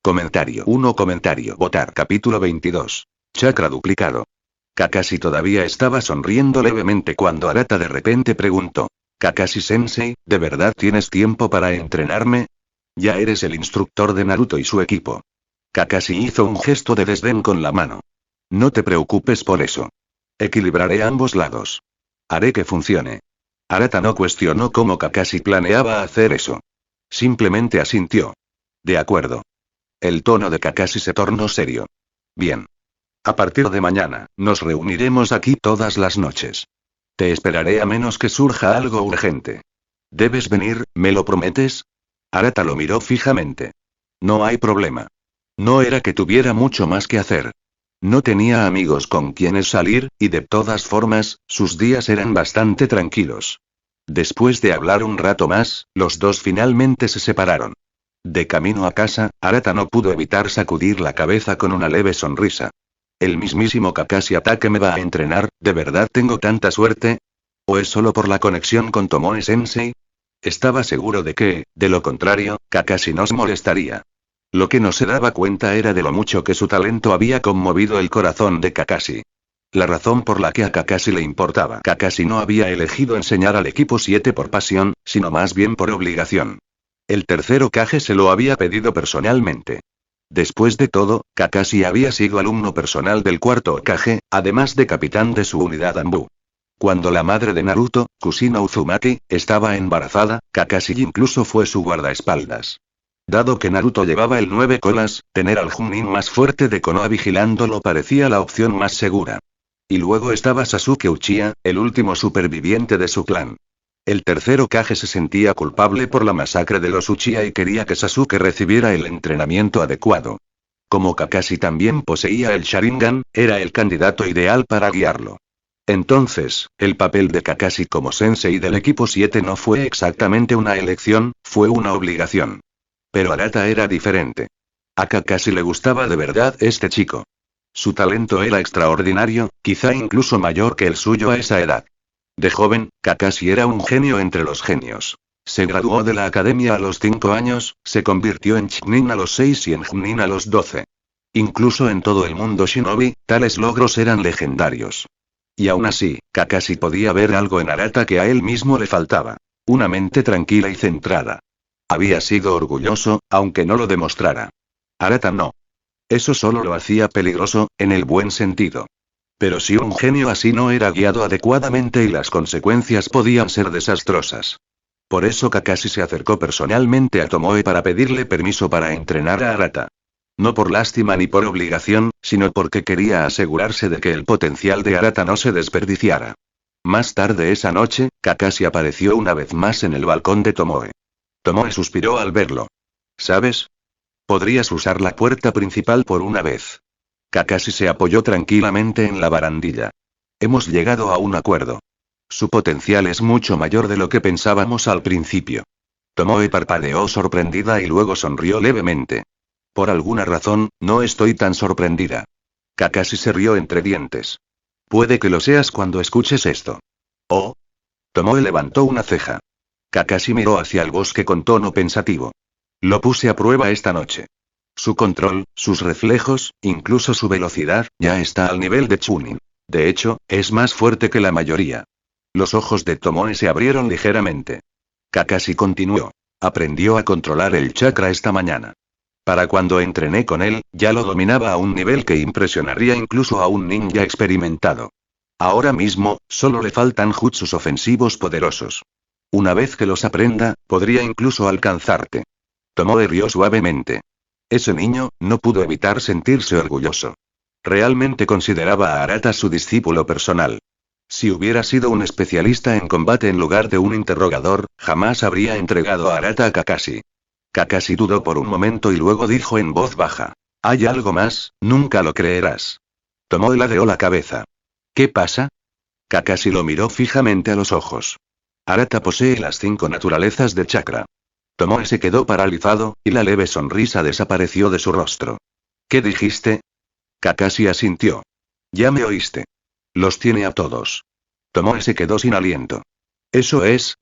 Comentario 1. Comentario. Votar. Capítulo 22. Chakra duplicado. Kakashi todavía estaba sonriendo levemente cuando Arata de repente preguntó. Kakashi-sensei, ¿de verdad tienes tiempo para entrenarme? Ya eres el instructor de Naruto y su equipo. Kakashi hizo un gesto de desdén con la mano. No te preocupes por eso. Equilibraré ambos lados. Haré que funcione. Arata no cuestionó cómo Kakashi planeaba hacer eso. Simplemente asintió. De acuerdo. El tono de Kakashi se tornó serio. Bien. A partir de mañana, nos reuniremos aquí todas las noches. Te esperaré a menos que surja algo urgente. ¿Debes venir, me lo prometes? Arata lo miró fijamente. No hay problema. No era que tuviera mucho más que hacer. No tenía amigos con quienes salir, y de todas formas, sus días eran bastante tranquilos. Después de hablar un rato más, los dos finalmente se separaron. De camino a casa, Arata no pudo evitar sacudir la cabeza con una leve sonrisa. ¿El mismísimo Kakashi Atake me va a entrenar? ¿De verdad tengo tanta suerte? ¿O es solo por la conexión con Tomoe-sensei? Estaba seguro de que, de lo contrario, Kakashi nos molestaría. Lo que no se daba cuenta era de lo mucho que su talento había conmovido el corazón de Kakashi. La razón por la que a Kakashi le importaba. Kakashi no había elegido enseñar al equipo 7 por pasión, sino más bien por obligación. El tercero Kage se lo había pedido personalmente. Después de todo, Kakashi había sido alumno personal del cuarto Hokage, además de capitán de su unidad Anbu. Cuando la madre de Naruto, Kushina Uzumaki, estaba embarazada, Kakashi incluso fue su guardaespaldas. Dado que Naruto llevaba el 9 colas, tener al Chunin más fuerte de Konoha vigilándolo parecía la opción más segura. Y luego estaba Sasuke Uchiha, el último superviviente de su clan. El tercer Hokage se sentía culpable por la masacre de los Uchiha y quería que Sasuke recibiera el entrenamiento adecuado. Como Kakashi también poseía el Sharingan, era el candidato ideal para guiarlo. Entonces, el papel de Kakashi como sensei del equipo 7 no fue exactamente una elección, fue una obligación. Pero Arata era diferente. A Kakashi le gustaba de verdad este chico. Su talento era extraordinario, quizá incluso mayor que el suyo a esa edad. De joven, Kakashi era un genio entre los genios. Se graduó de la academia a los 5 años, se convirtió en Chunin a los 6 y en Chunin a los 12. Incluso en todo el mundo shinobi, tales logros eran legendarios. Y aún así, Kakashi podía ver algo en Arata que a él mismo le faltaba. Una mente tranquila y centrada. Había sido orgulloso, aunque no lo demostrara. Arata no. Eso solo lo hacía peligroso, en el buen sentido. Pero si un genio así no era guiado adecuadamente y las consecuencias podían ser desastrosas. Por eso Kakashi se acercó personalmente a Tomoe para pedirle permiso para entrenar a Arata. No por lástima ni por obligación, sino porque quería asegurarse de que el potencial de Arata no se desperdiciara. Más tarde esa noche, Kakashi apareció una vez más en el balcón de Tomoe. Tomoe suspiró al verlo. ¿Sabes? Podrías usar la puerta principal por una vez. Kakashi se apoyó tranquilamente en la barandilla. Hemos llegado a un acuerdo. Su potencial es mucho mayor de lo que pensábamos al principio. Tomoe parpadeó sorprendida y luego sonrió levemente. Por alguna razón, no estoy tan sorprendida. Kakashi se rió entre dientes. Puede que lo seas cuando escuches esto. Oh. Tomoe levantó una ceja. Kakashi miró hacia el bosque con tono pensativo. Lo puse a prueba esta noche. Su control, sus reflejos, incluso su velocidad, ya está al nivel de Chunin. De hecho, es más fuerte que la mayoría. Los ojos de Tomoe se abrieron ligeramente. Kakashi continuó. Aprendió a controlar el chakra esta mañana. Para cuando entrené con él, ya lo dominaba a un nivel que impresionaría incluso a un ninja experimentado. Ahora mismo, solo le faltan jutsus ofensivos poderosos. Una vez que los aprenda, podría incluso alcanzarte. Tomoe rió suavemente. Ese niño, no pudo evitar sentirse orgulloso. Realmente consideraba a Arata su discípulo personal. Si hubiera sido un especialista en combate en lugar de un interrogador, jamás habría entregado a Arata a Kakashi. Kakashi dudó por un momento y luego dijo en voz baja. ¿Hay algo más? Nunca lo creerás. Tomoe ladeó la cabeza. ¿Qué pasa? Kakashi lo miró fijamente a los ojos. Arata posee las 5 naturalezas de chakra. Tomoe se quedó paralizado, y la leve sonrisa desapareció de su rostro. ¿Qué dijiste? Kakashi asintió. Ya me oíste. Los tiene a todos. Tomoe se quedó sin aliento. Eso es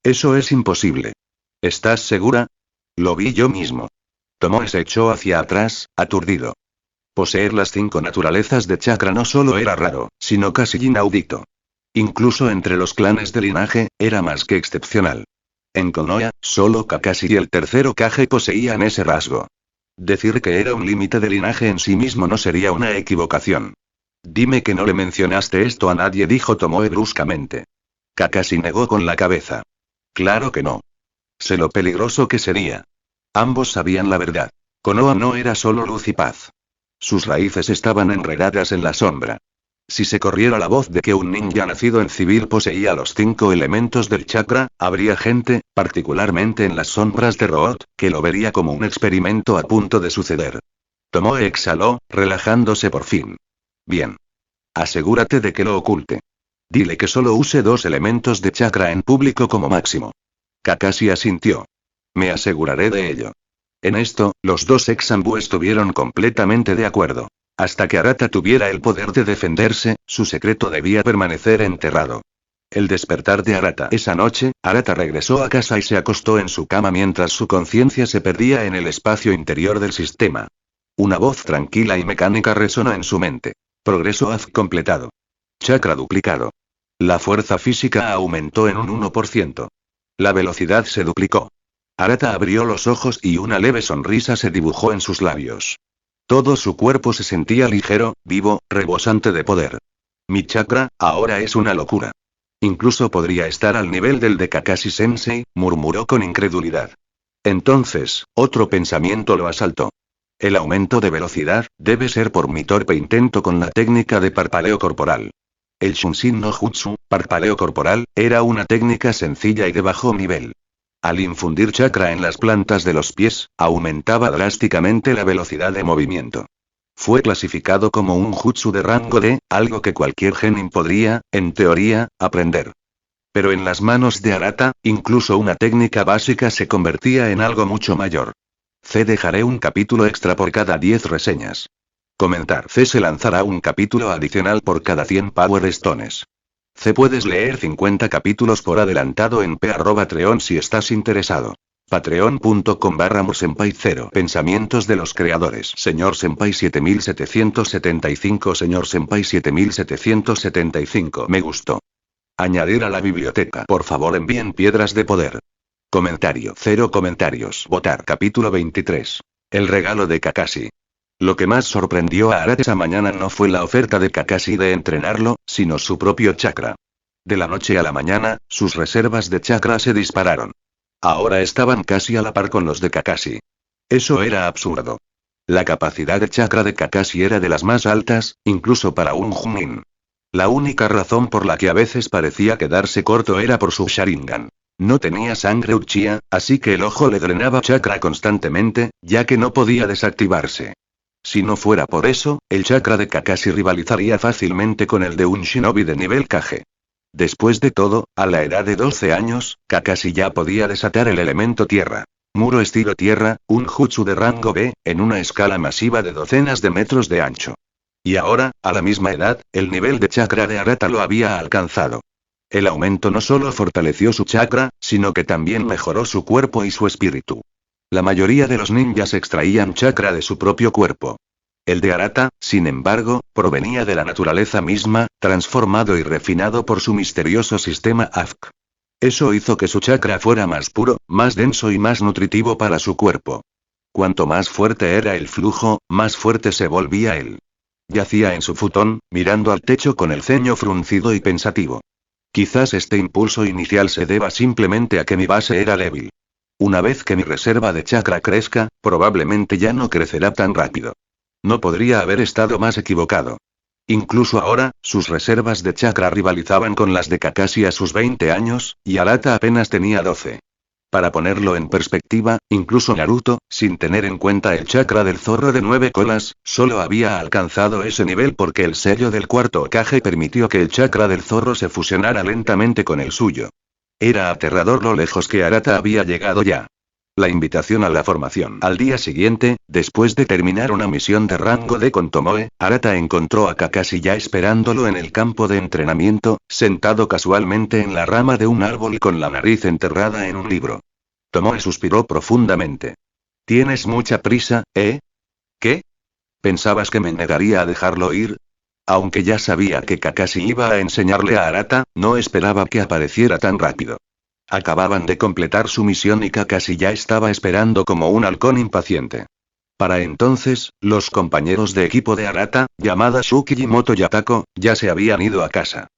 imposible. ¿Estás segura? Lo vi yo mismo. Tomoe se echó hacia atrás, aturdido. Poseer las 5 naturalezas de chakra no solo era raro, sino casi inaudito. Incluso entre los clanes de linaje, era más que excepcional. En Konoha, solo Kakashi y el tercer Hokage poseían ese rasgo. Decir que era un límite de linaje en sí mismo no sería una equivocación. Dime que no le mencionaste esto a nadie, dijo Tomoe bruscamente. Kakashi negó con la cabeza. Claro que no. Sé lo peligroso que sería. Ambos sabían la verdad. Konoha no era solo luz y paz. Sus raíces estaban enredadas en la sombra. Si se corriera la voz de que un ninja nacido en civil poseía los 5 elementos del chakra, habría gente, particularmente en las sombras de Root, que lo vería como un experimento a punto de suceder. Tomoe exhaló, relajándose por fin. Bien. Asegúrate de que lo oculte. Dile que solo use 2 elementos de chakra en público como máximo. Kakashi asintió. Me aseguraré de ello. En esto, los 2 Exambu estuvieron completamente de acuerdo. Hasta que Arata tuviera el poder de defenderse, su secreto debía permanecer enterrado. El despertar de Arata esa noche, Arata regresó a casa y se acostó en su cama mientras su conciencia se perdía en el espacio interior del sistema. Una voz tranquila y mecánica resonó en su mente. Progreso haz completado. Chakra duplicado. La fuerza física aumentó en un 1%. La velocidad se duplicó. Arata abrió los ojos y una leve sonrisa se dibujó en sus labios. Todo su cuerpo se sentía ligero, vivo, rebosante de poder. Mi chakra, ahora es una locura. Incluso podría estar al nivel del de Kakashi Sensei, murmuró con incredulidad. Entonces, otro pensamiento lo asaltó. El aumento de velocidad, debe ser por mi torpe intento con la técnica de parpaleo corporal. El Shunshin no Jutsu, parpaleo corporal, era una técnica sencilla y de bajo nivel. Al infundir chakra en las plantas de los pies, aumentaba drásticamente la velocidad de movimiento. Fue clasificado como un jutsu de rango D, algo que cualquier genin podría, en teoría, aprender. Pero en las manos de Arata, incluso una técnica básica se convertía en algo mucho mayor. Dejaré un capítulo extra por cada 10 reseñas. Comentar. Se lanzará un capítulo adicional por cada 100 Power Stones. Puedes leer 50 capítulos por adelantado en Patreon si estás interesado. Patreon.com/mursenpai0. Pensamientos de los creadores. Señor Senpai 7775. Señor Senpai 7775. Me gustó. Añadir a la biblioteca. Por favor envíen piedras de poder. Comentario. 0 comentarios. Votar. Capítulo 23. El regalo de Kakashi. Lo que más sorprendió a Arata esa mañana no fue la oferta de Kakashi de entrenarlo, sino su propio chakra. De la noche a la mañana, sus reservas de chakra se dispararon. Ahora estaban casi a la par con los de Kakashi. Eso era absurdo. La capacidad de chakra de Kakashi era de las más altas, incluso para un Chunin. La única razón por la que a veces parecía quedarse corto era por su Sharingan. No tenía sangre Uchiha, así que el ojo le drenaba chakra constantemente, ya que no podía desactivarse. Si no fuera por eso, el chakra de Kakashi rivalizaría fácilmente con el de un shinobi de nivel Kage. Después de todo, a la edad de 12 años, Kakashi ya podía desatar el elemento tierra. Muro estilo tierra, un jutsu de rango B, en una escala masiva de docenas de metros de ancho. Y ahora, a la misma edad, el nivel de chakra de Arata lo había alcanzado. El aumento no solo fortaleció su chakra, sino que también mejoró su cuerpo y su espíritu. La mayoría de los ninjas extraían chakra de su propio cuerpo. El de Arata, sin embargo, provenía de la naturaleza misma, transformado y refinado por su misterioso sistema AFK. Eso hizo que su chakra fuera más puro, más denso y más nutritivo para su cuerpo. Cuanto más fuerte era el flujo, más fuerte se volvía él. Yacía en su futón, mirando al techo con el ceño fruncido y pensativo. Quizás este impulso inicial se deba simplemente a que mi base era débil. Una vez que mi reserva de chakra crezca, probablemente ya no crecerá tan rápido. No podría haber estado más equivocado. Incluso ahora, sus reservas de chakra rivalizaban con las de Kakashi a sus 20 años, y Arata apenas tenía 12. Para ponerlo en perspectiva, incluso Naruto, sin tener en cuenta el chakra del zorro de 9 colas, solo había alcanzado ese nivel porque el sello del cuarto Hokage permitió que el chakra del zorro se fusionara lentamente con el suyo. Era aterrador lo lejos que Arata había llegado ya. La invitación a la formación. Al día siguiente, después de terminar una misión de rango D con Tomoe, Arata encontró a Kakashi ya esperándolo en el campo de entrenamiento, sentado casualmente en la rama de un árbol y con la nariz enterrada en un libro. Tomoe suspiró profundamente. ¿Tienes mucha prisa, eh? ¿Qué? ¿Pensabas que me negaría a dejarlo ir? Aunque ya sabía que Kakashi iba a enseñarle a Arata, no esperaba que apareciera tan rápido. Acababan de completar su misión y Kakashi ya estaba esperando como un halcón impaciente. Para entonces, los compañeros de equipo de Arata, llamadas Tsukiji-moto y Atako, ya se habían ido a casa.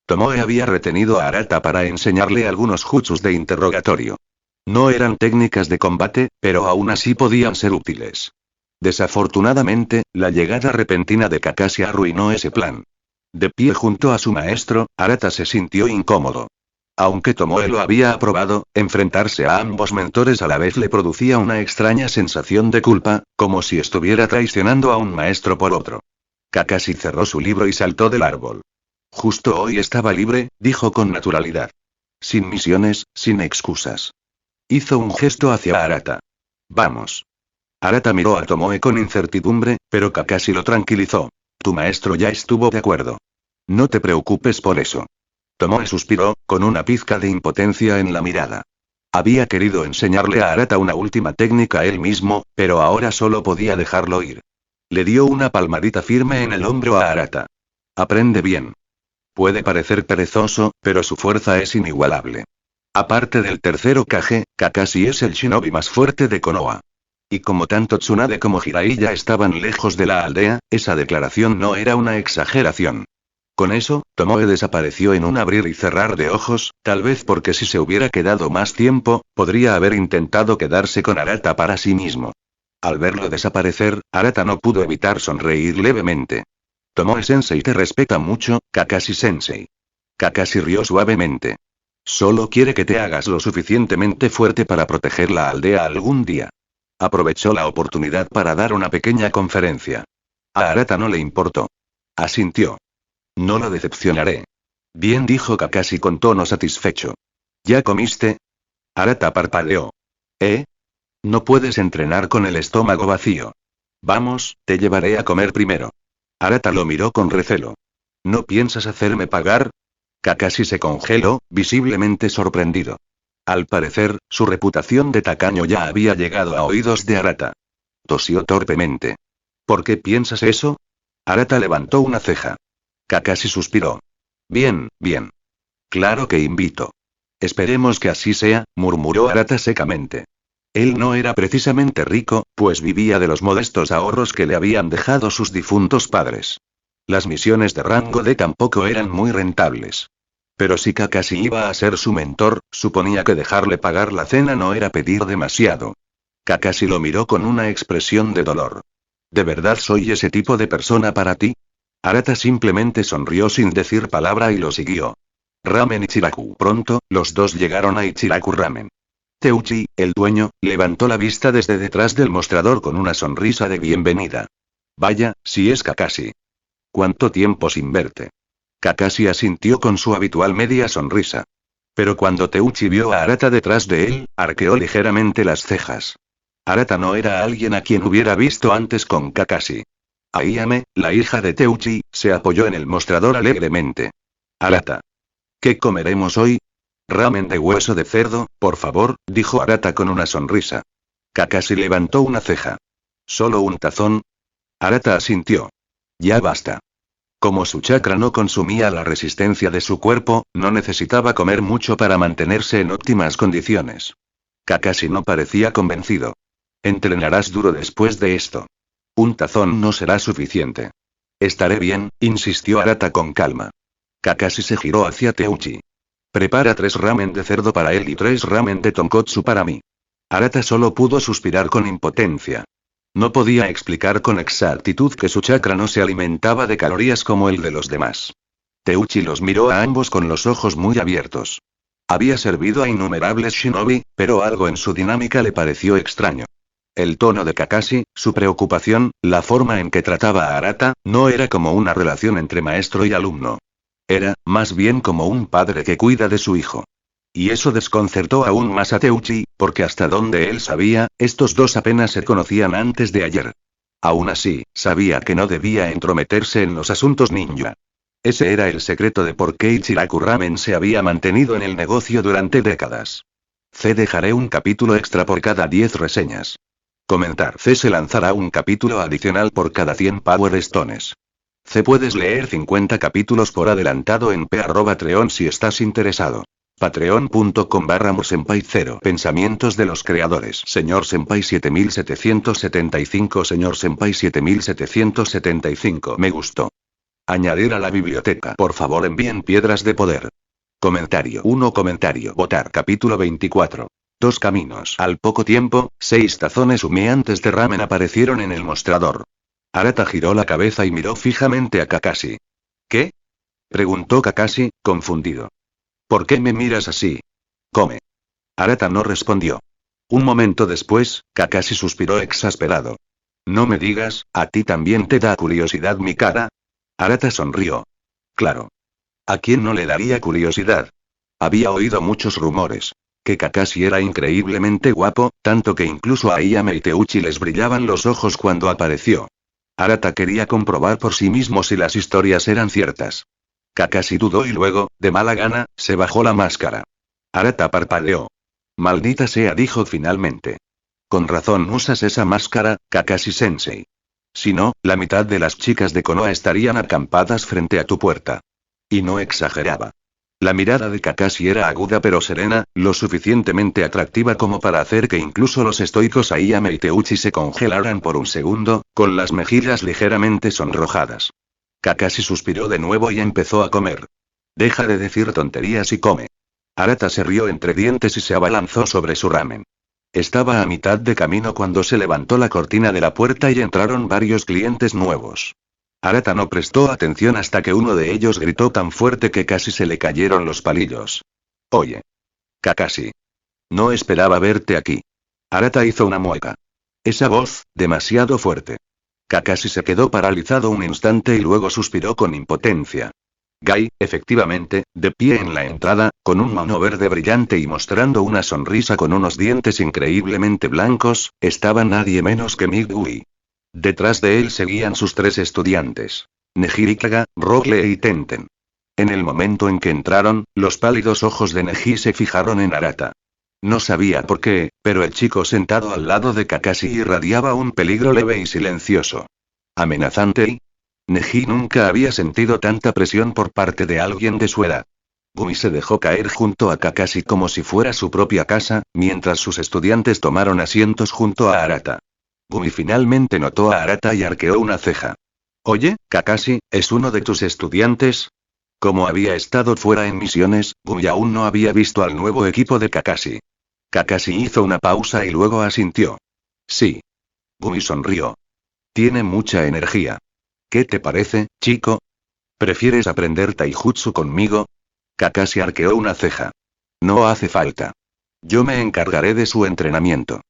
Tomoe había retenido a Arata para enseñarle algunos jutsus de interrogatorio. No eran técnicas de combate, pero aún así podían ser útiles. Desafortunadamente, la llegada repentina de Kakashi arruinó ese plan. De pie junto a su maestro, Arata se sintió incómodo. Aunque Tomoe lo había aprobado, enfrentarse a ambos mentores a la vez le producía una extraña sensación de culpa, como si estuviera traicionando a un maestro por otro. Kakashi cerró su libro y saltó del árbol. Justo hoy estaba libre, dijo con naturalidad. Sin misiones, sin excusas. Hizo un gesto hacia Arata. Vamos. Arata miró a Tomoe con incertidumbre, pero Kakashi lo tranquilizó. Tu maestro ya estuvo de acuerdo. No te preocupes por eso. Tomoe suspiró, con una pizca de impotencia en la mirada. Había querido enseñarle a Arata una última técnica él mismo, pero ahora solo podía dejarlo ir. Le dio una palmadita firme en el hombro a Arata. Aprende bien. Puede parecer perezoso, pero su fuerza es inigualable. Aparte del tercer Hokage, Kakashi es el shinobi más fuerte de Konoha. Y como tanto Tsunade como Jiraiya estaban lejos de la aldea, esa declaración no era una exageración. Con eso, Tomoe desapareció en un abrir y cerrar de ojos, tal vez porque si se hubiera quedado más tiempo, podría haber intentado quedarse con Arata para sí mismo. Al verlo desaparecer, Arata no pudo evitar sonreír levemente. Tomoe-sensei te respeta mucho, Kakashi-sensei. Kakashi rió suavemente. Solo quiere que te hagas lo suficientemente fuerte para proteger la aldea algún día. Aprovechó la oportunidad para dar una pequeña conferencia. A Arata no le importó. Asintió. No lo decepcionaré. Bien, dijo Kakashi con tono satisfecho. ¿Ya comiste? Arata parpadeó. ¿Eh? No puedes entrenar con el estómago vacío. Vamos, te llevaré a comer primero. Arata lo miró con recelo. ¿No piensas hacerme pagar? Kakashi se congeló, visiblemente sorprendido. Al parecer, su reputación de tacaño ya había llegado a oídos de Arata. Tosió torpemente. ¿Por qué piensas eso? Arata levantó una ceja. Kakashi suspiró. Bien, bien. Claro que invito. Esperemos que así sea, murmuró Arata secamente. Él no era precisamente rico, pues vivía de los modestos ahorros que le habían dejado sus difuntos padres. Las misiones de rango D tampoco eran muy rentables. Pero si Kakashi iba a ser su mentor, suponía que dejarle pagar la cena no era pedir demasiado. Kakashi lo miró con una expresión de dolor. ¿De verdad soy ese tipo de persona para ti? Arata simplemente sonrió sin decir palabra y lo siguió. Ramen Ichiraku. Pronto, los dos llegaron a Ichiraku Ramen. Teuchi, el dueño, levantó la vista desde detrás del mostrador con una sonrisa de bienvenida. Vaya, si es Kakashi. ¿Cuánto tiempo sin verte? Kakashi asintió con su habitual media sonrisa. Pero cuando Teuchi vio a Arata detrás de él, arqueó ligeramente las cejas. Arata no era alguien a quien hubiera visto antes con Kakashi. Ayame, la hija de Teuchi, se apoyó en el mostrador alegremente. Arata. ¿Qué comeremos hoy? Ramen de hueso de cerdo, por favor, dijo Arata con una sonrisa. Kakashi levantó una ceja. ¿Solo un tazón? Arata asintió. Ya basta. Como su chakra no consumía la resistencia de su cuerpo, no necesitaba comer mucho para mantenerse en óptimas condiciones. Kakashi no parecía convencido. Entrenarás duro después de esto. Un tazón no será suficiente. Estaré bien, insistió Arata con calma. Kakashi se giró hacia Teuchi. Prepara 3 ramen de cerdo para él y 3 ramen de tonkotsu para mí. Arata solo pudo suspirar con impotencia. No podía explicar con exactitud que su chakra no se alimentaba de calorías como el de los demás. Teuchi los miró a ambos con los ojos muy abiertos. Había servido a innumerables shinobi, pero algo en su dinámica le pareció extraño. El tono de Kakashi, su preocupación, la forma en que trataba a Arata, no era como una relación entre maestro y alumno. Era, más bien como un padre que cuida de su hijo. Y eso desconcertó aún más a Teuchi, porque hasta donde él sabía, estos dos apenas se conocían antes de ayer. Aún así, sabía que no debía entrometerse en los asuntos ninja. Ese era el secreto de por qué Ichiraku Ramen se había mantenido en el negocio durante décadas. Dejaré un capítulo extra por cada 10 reseñas. Comentar. Se lanzará un capítulo adicional por cada 100 Power Stones. Puedes leer 50 capítulos por adelantado en Patreon si estás interesado. Patreon.com/mosenpai0. Pensamientos de los creadores. Señor Senpai 7775. Señor Senpai 7775. Me gustó. Añadir a la biblioteca. Por favor envíen piedras de poder. Comentario 1. Comentario. Votar. Capítulo 24. 2 caminos. Al poco tiempo, 6 tazones humeantes de ramen aparecieron en el mostrador. Arata giró la cabeza y miró fijamente a Kakashi. ¿Qué? Preguntó Kakashi, confundido. ¿Por qué me miras así? Come. Arata no respondió. Un momento después, Kakashi suspiró exasperado. No me digas, ¿a ti también te da curiosidad mi cara? Arata sonrió. Claro. ¿A quién no le daría curiosidad? Había oído muchos rumores. Que Kakashi era increíblemente guapo, tanto que incluso a Ayame y Teuchi les brillaban los ojos cuando apareció. Arata quería comprobar por sí mismo si las historias eran ciertas. Kakashi dudó y luego, de mala gana, se bajó la máscara. Arata parpadeó. Maldita sea, dijo finalmente. Con razón usas esa máscara, Kakashi-sensei. Si no, la mitad de las chicas de Konoha estarían acampadas frente a tu puerta. Y no exageraba. La mirada de Kakashi era aguda pero serena, lo suficientemente atractiva como para hacer que incluso los estoicos Ayame y Teuchi se congelaran por un segundo, con las mejillas ligeramente sonrojadas. Kakashi suspiró de nuevo y empezó a comer. Deja de decir tonterías y come. Arata se rió entre dientes y se abalanzó sobre su ramen. Estaba a mitad de camino cuando se levantó la cortina de la puerta y entraron varios clientes nuevos. Arata no prestó atención hasta que uno de ellos gritó tan fuerte que casi se le cayeron los palillos. Oye. Kakashi. No esperaba verte aquí. Arata hizo una mueca. Esa voz, demasiado fuerte. Kakashi se quedó paralizado un instante y luego suspiró con impotencia. Gai, efectivamente, de pie en la entrada, con un mono verde brillante y mostrando una sonrisa con unos dientes increíblemente blancos, estaba nadie menos que Migui. Detrás de él seguían sus 3 estudiantes. Neji Ikaga, Rogle y Tenten. En el momento en que entraron, los pálidos ojos de Neji se fijaron en Arata. No sabía por qué, pero el chico sentado al lado de Kakashi irradiaba un peligro leve y silencioso. Amenazante y... Neji nunca había sentido tanta presión por parte de alguien de su edad. Gumi se dejó caer junto a Kakashi como si fuera su propia casa, mientras sus estudiantes tomaron asientos junto a Arata. Gumi finalmente notó a Arata y arqueó una ceja. Oye, Kakashi, ¿es uno de tus estudiantes? Como había estado fuera en misiones, Gumi aún no había visto al nuevo equipo de Kakashi. Kakashi hizo una pausa y luego asintió. Sí. Gumi sonrió. Tiene mucha energía. ¿Qué te parece, chico? ¿Prefieres aprender taijutsu conmigo? Kakashi arqueó una ceja. No hace falta. Yo me encargaré de su entrenamiento.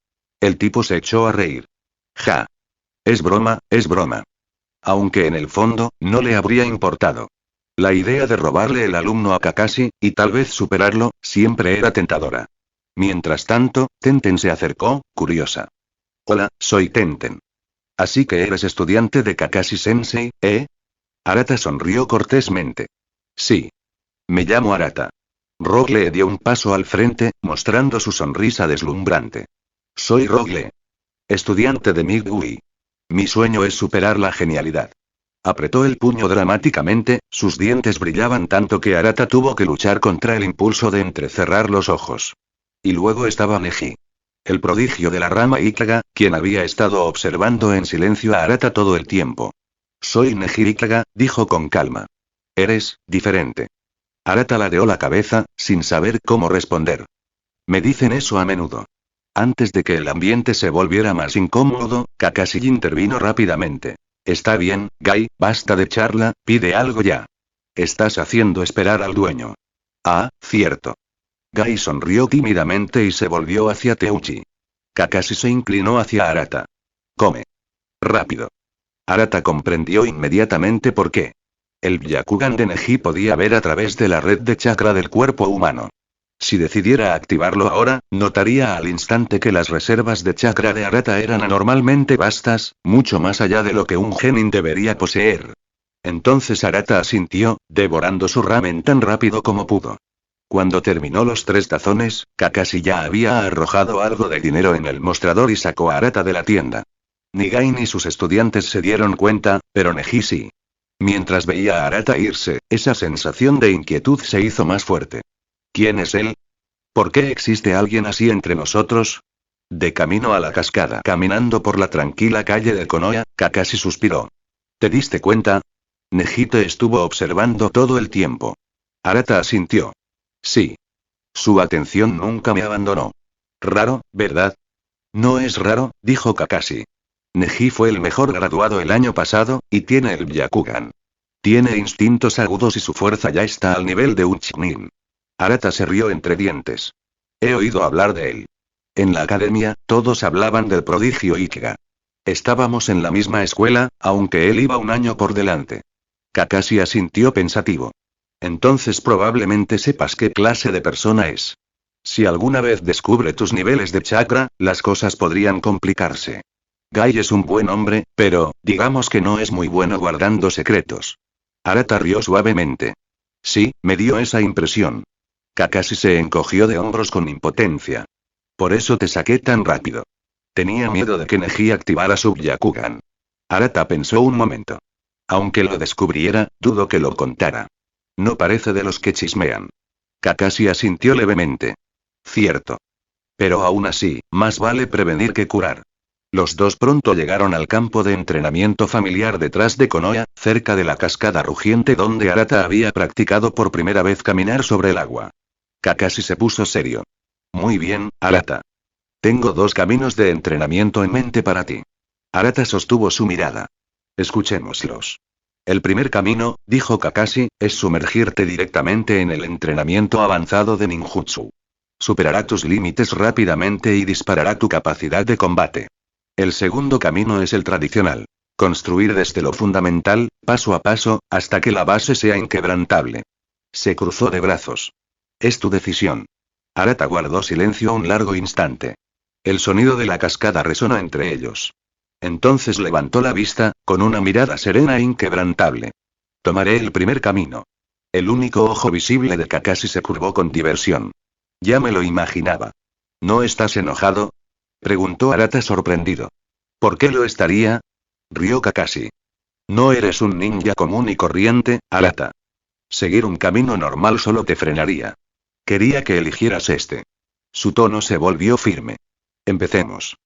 El tipo se echó a reír. Ja. Es broma, es broma. Aunque en el fondo, no le habría importado. La idea de robarle el alumno a Kakashi, y tal vez superarlo, siempre era tentadora. Mientras tanto, Tenten se acercó, curiosa. Hola, soy Tenten. Así que eres estudiante de Kakashi-sensei, ¿eh? Arata sonrió cortésmente. Sí. Me llamo Arata. Rogle dio un paso al frente, mostrando su sonrisa deslumbrante. Soy Rogle. Estudiante de Migui. Mi sueño es superar la genialidad. Apretó el puño dramáticamente, sus dientes brillaban tanto que Arata tuvo que luchar contra el impulso de entrecerrar los ojos. Y luego estaba Neji. El prodigio de la rama Ikaga, quien había estado observando en silencio a Arata todo el tiempo. Soy Neji Ikaga, dijo con calma. Eres, diferente. Arata ladeó la cabeza, sin saber cómo responder. Me dicen eso a menudo. Antes de que el ambiente se volviera más incómodo, Kakashi intervino rápidamente. Está bien, Gai, basta de charla, pide algo ya. Estás haciendo esperar al dueño. Ah, cierto. Gai sonrió tímidamente y se volvió hacia Teuchi. Kakashi se inclinó hacia Arata. Come. Rápido. Arata comprendió inmediatamente por qué. El Byakugan de Neji podía ver a través de la red de chakra del cuerpo humano. Si decidiera activarlo ahora, notaría al instante que las reservas de chakra de Arata eran anormalmente vastas, mucho más allá de lo que un genin debería poseer. Entonces Arata asintió, devorando su ramen tan rápido como pudo. Cuando terminó los 3 tazones, Kakashi ya había arrojado algo de dinero en el mostrador y sacó a Arata de la tienda. Ni Gai ni sus estudiantes se dieron cuenta, pero Neji sí. Mientras veía a Arata irse, esa sensación de inquietud se hizo más fuerte. ¿Quién es él? ¿Por qué existe alguien así entre nosotros? De camino a la cascada, caminando por la tranquila calle de Konoha, Kakashi suspiró. ¿Te diste cuenta? Neji te estuvo observando todo el tiempo. Arata asintió. Sí. Su atención nunca me abandonó. Raro, ¿verdad? No es raro, dijo Kakashi. Neji fue el mejor graduado el año pasado, y tiene el Byakugan. Tiene instintos agudos y su fuerza ya está al nivel de un Chunin. Arata se rió entre dientes. He oído hablar de él. En la academia, todos hablaban del prodigio Ikaga. Estábamos en la misma escuela, aunque él iba un año por delante. Kakashi asintió pensativo. Entonces probablemente sepas qué clase de persona es. Si alguna vez descubre tus niveles de chakra, las cosas podrían complicarse. Gai es un buen hombre, pero, digamos que no es muy bueno guardando secretos. Arata rió suavemente. Sí, me dio esa impresión. Kakashi se encogió de hombros con impotencia. Por eso te saqué tan rápido. Tenía miedo de que Neji activara su Byakugan. Arata pensó un momento. Aunque lo descubriera, dudo que lo contara. No parece de los que chismean. Kakashi asintió levemente. Cierto. Pero aún así, más vale prevenir que curar. Los dos pronto llegaron al campo de entrenamiento familiar detrás de Konoha, cerca de la cascada rugiente donde Arata había practicado por primera vez caminar sobre el agua. Kakashi se puso serio. Muy bien, Arata. Tengo 2 caminos de entrenamiento en mente para ti. Arata sostuvo su mirada. Escuchémoslos. El primer camino, dijo Kakashi, es sumergirte directamente en el entrenamiento avanzado de ninjutsu. Superará tus límites rápidamente y disparará tu capacidad de combate. El segundo camino es el tradicional. Construir desde lo fundamental, paso a paso, hasta que la base sea inquebrantable. Se cruzó de brazos. Es tu decisión. Arata guardó silencio un largo instante. El sonido de la cascada resonó entre ellos. Entonces levantó la vista, con una mirada serena e inquebrantable. Tomaré el primer camino. El único ojo visible de Kakashi se curvó con diversión. Ya me lo imaginaba. ¿No estás enojado? Preguntó Arata sorprendido. ¿Por qué lo estaría? Rió Kakashi. No eres un ninja común y corriente, Arata. Seguir un camino normal solo te frenaría. Quería que eligieras este. Su tono se volvió firme. Empecemos.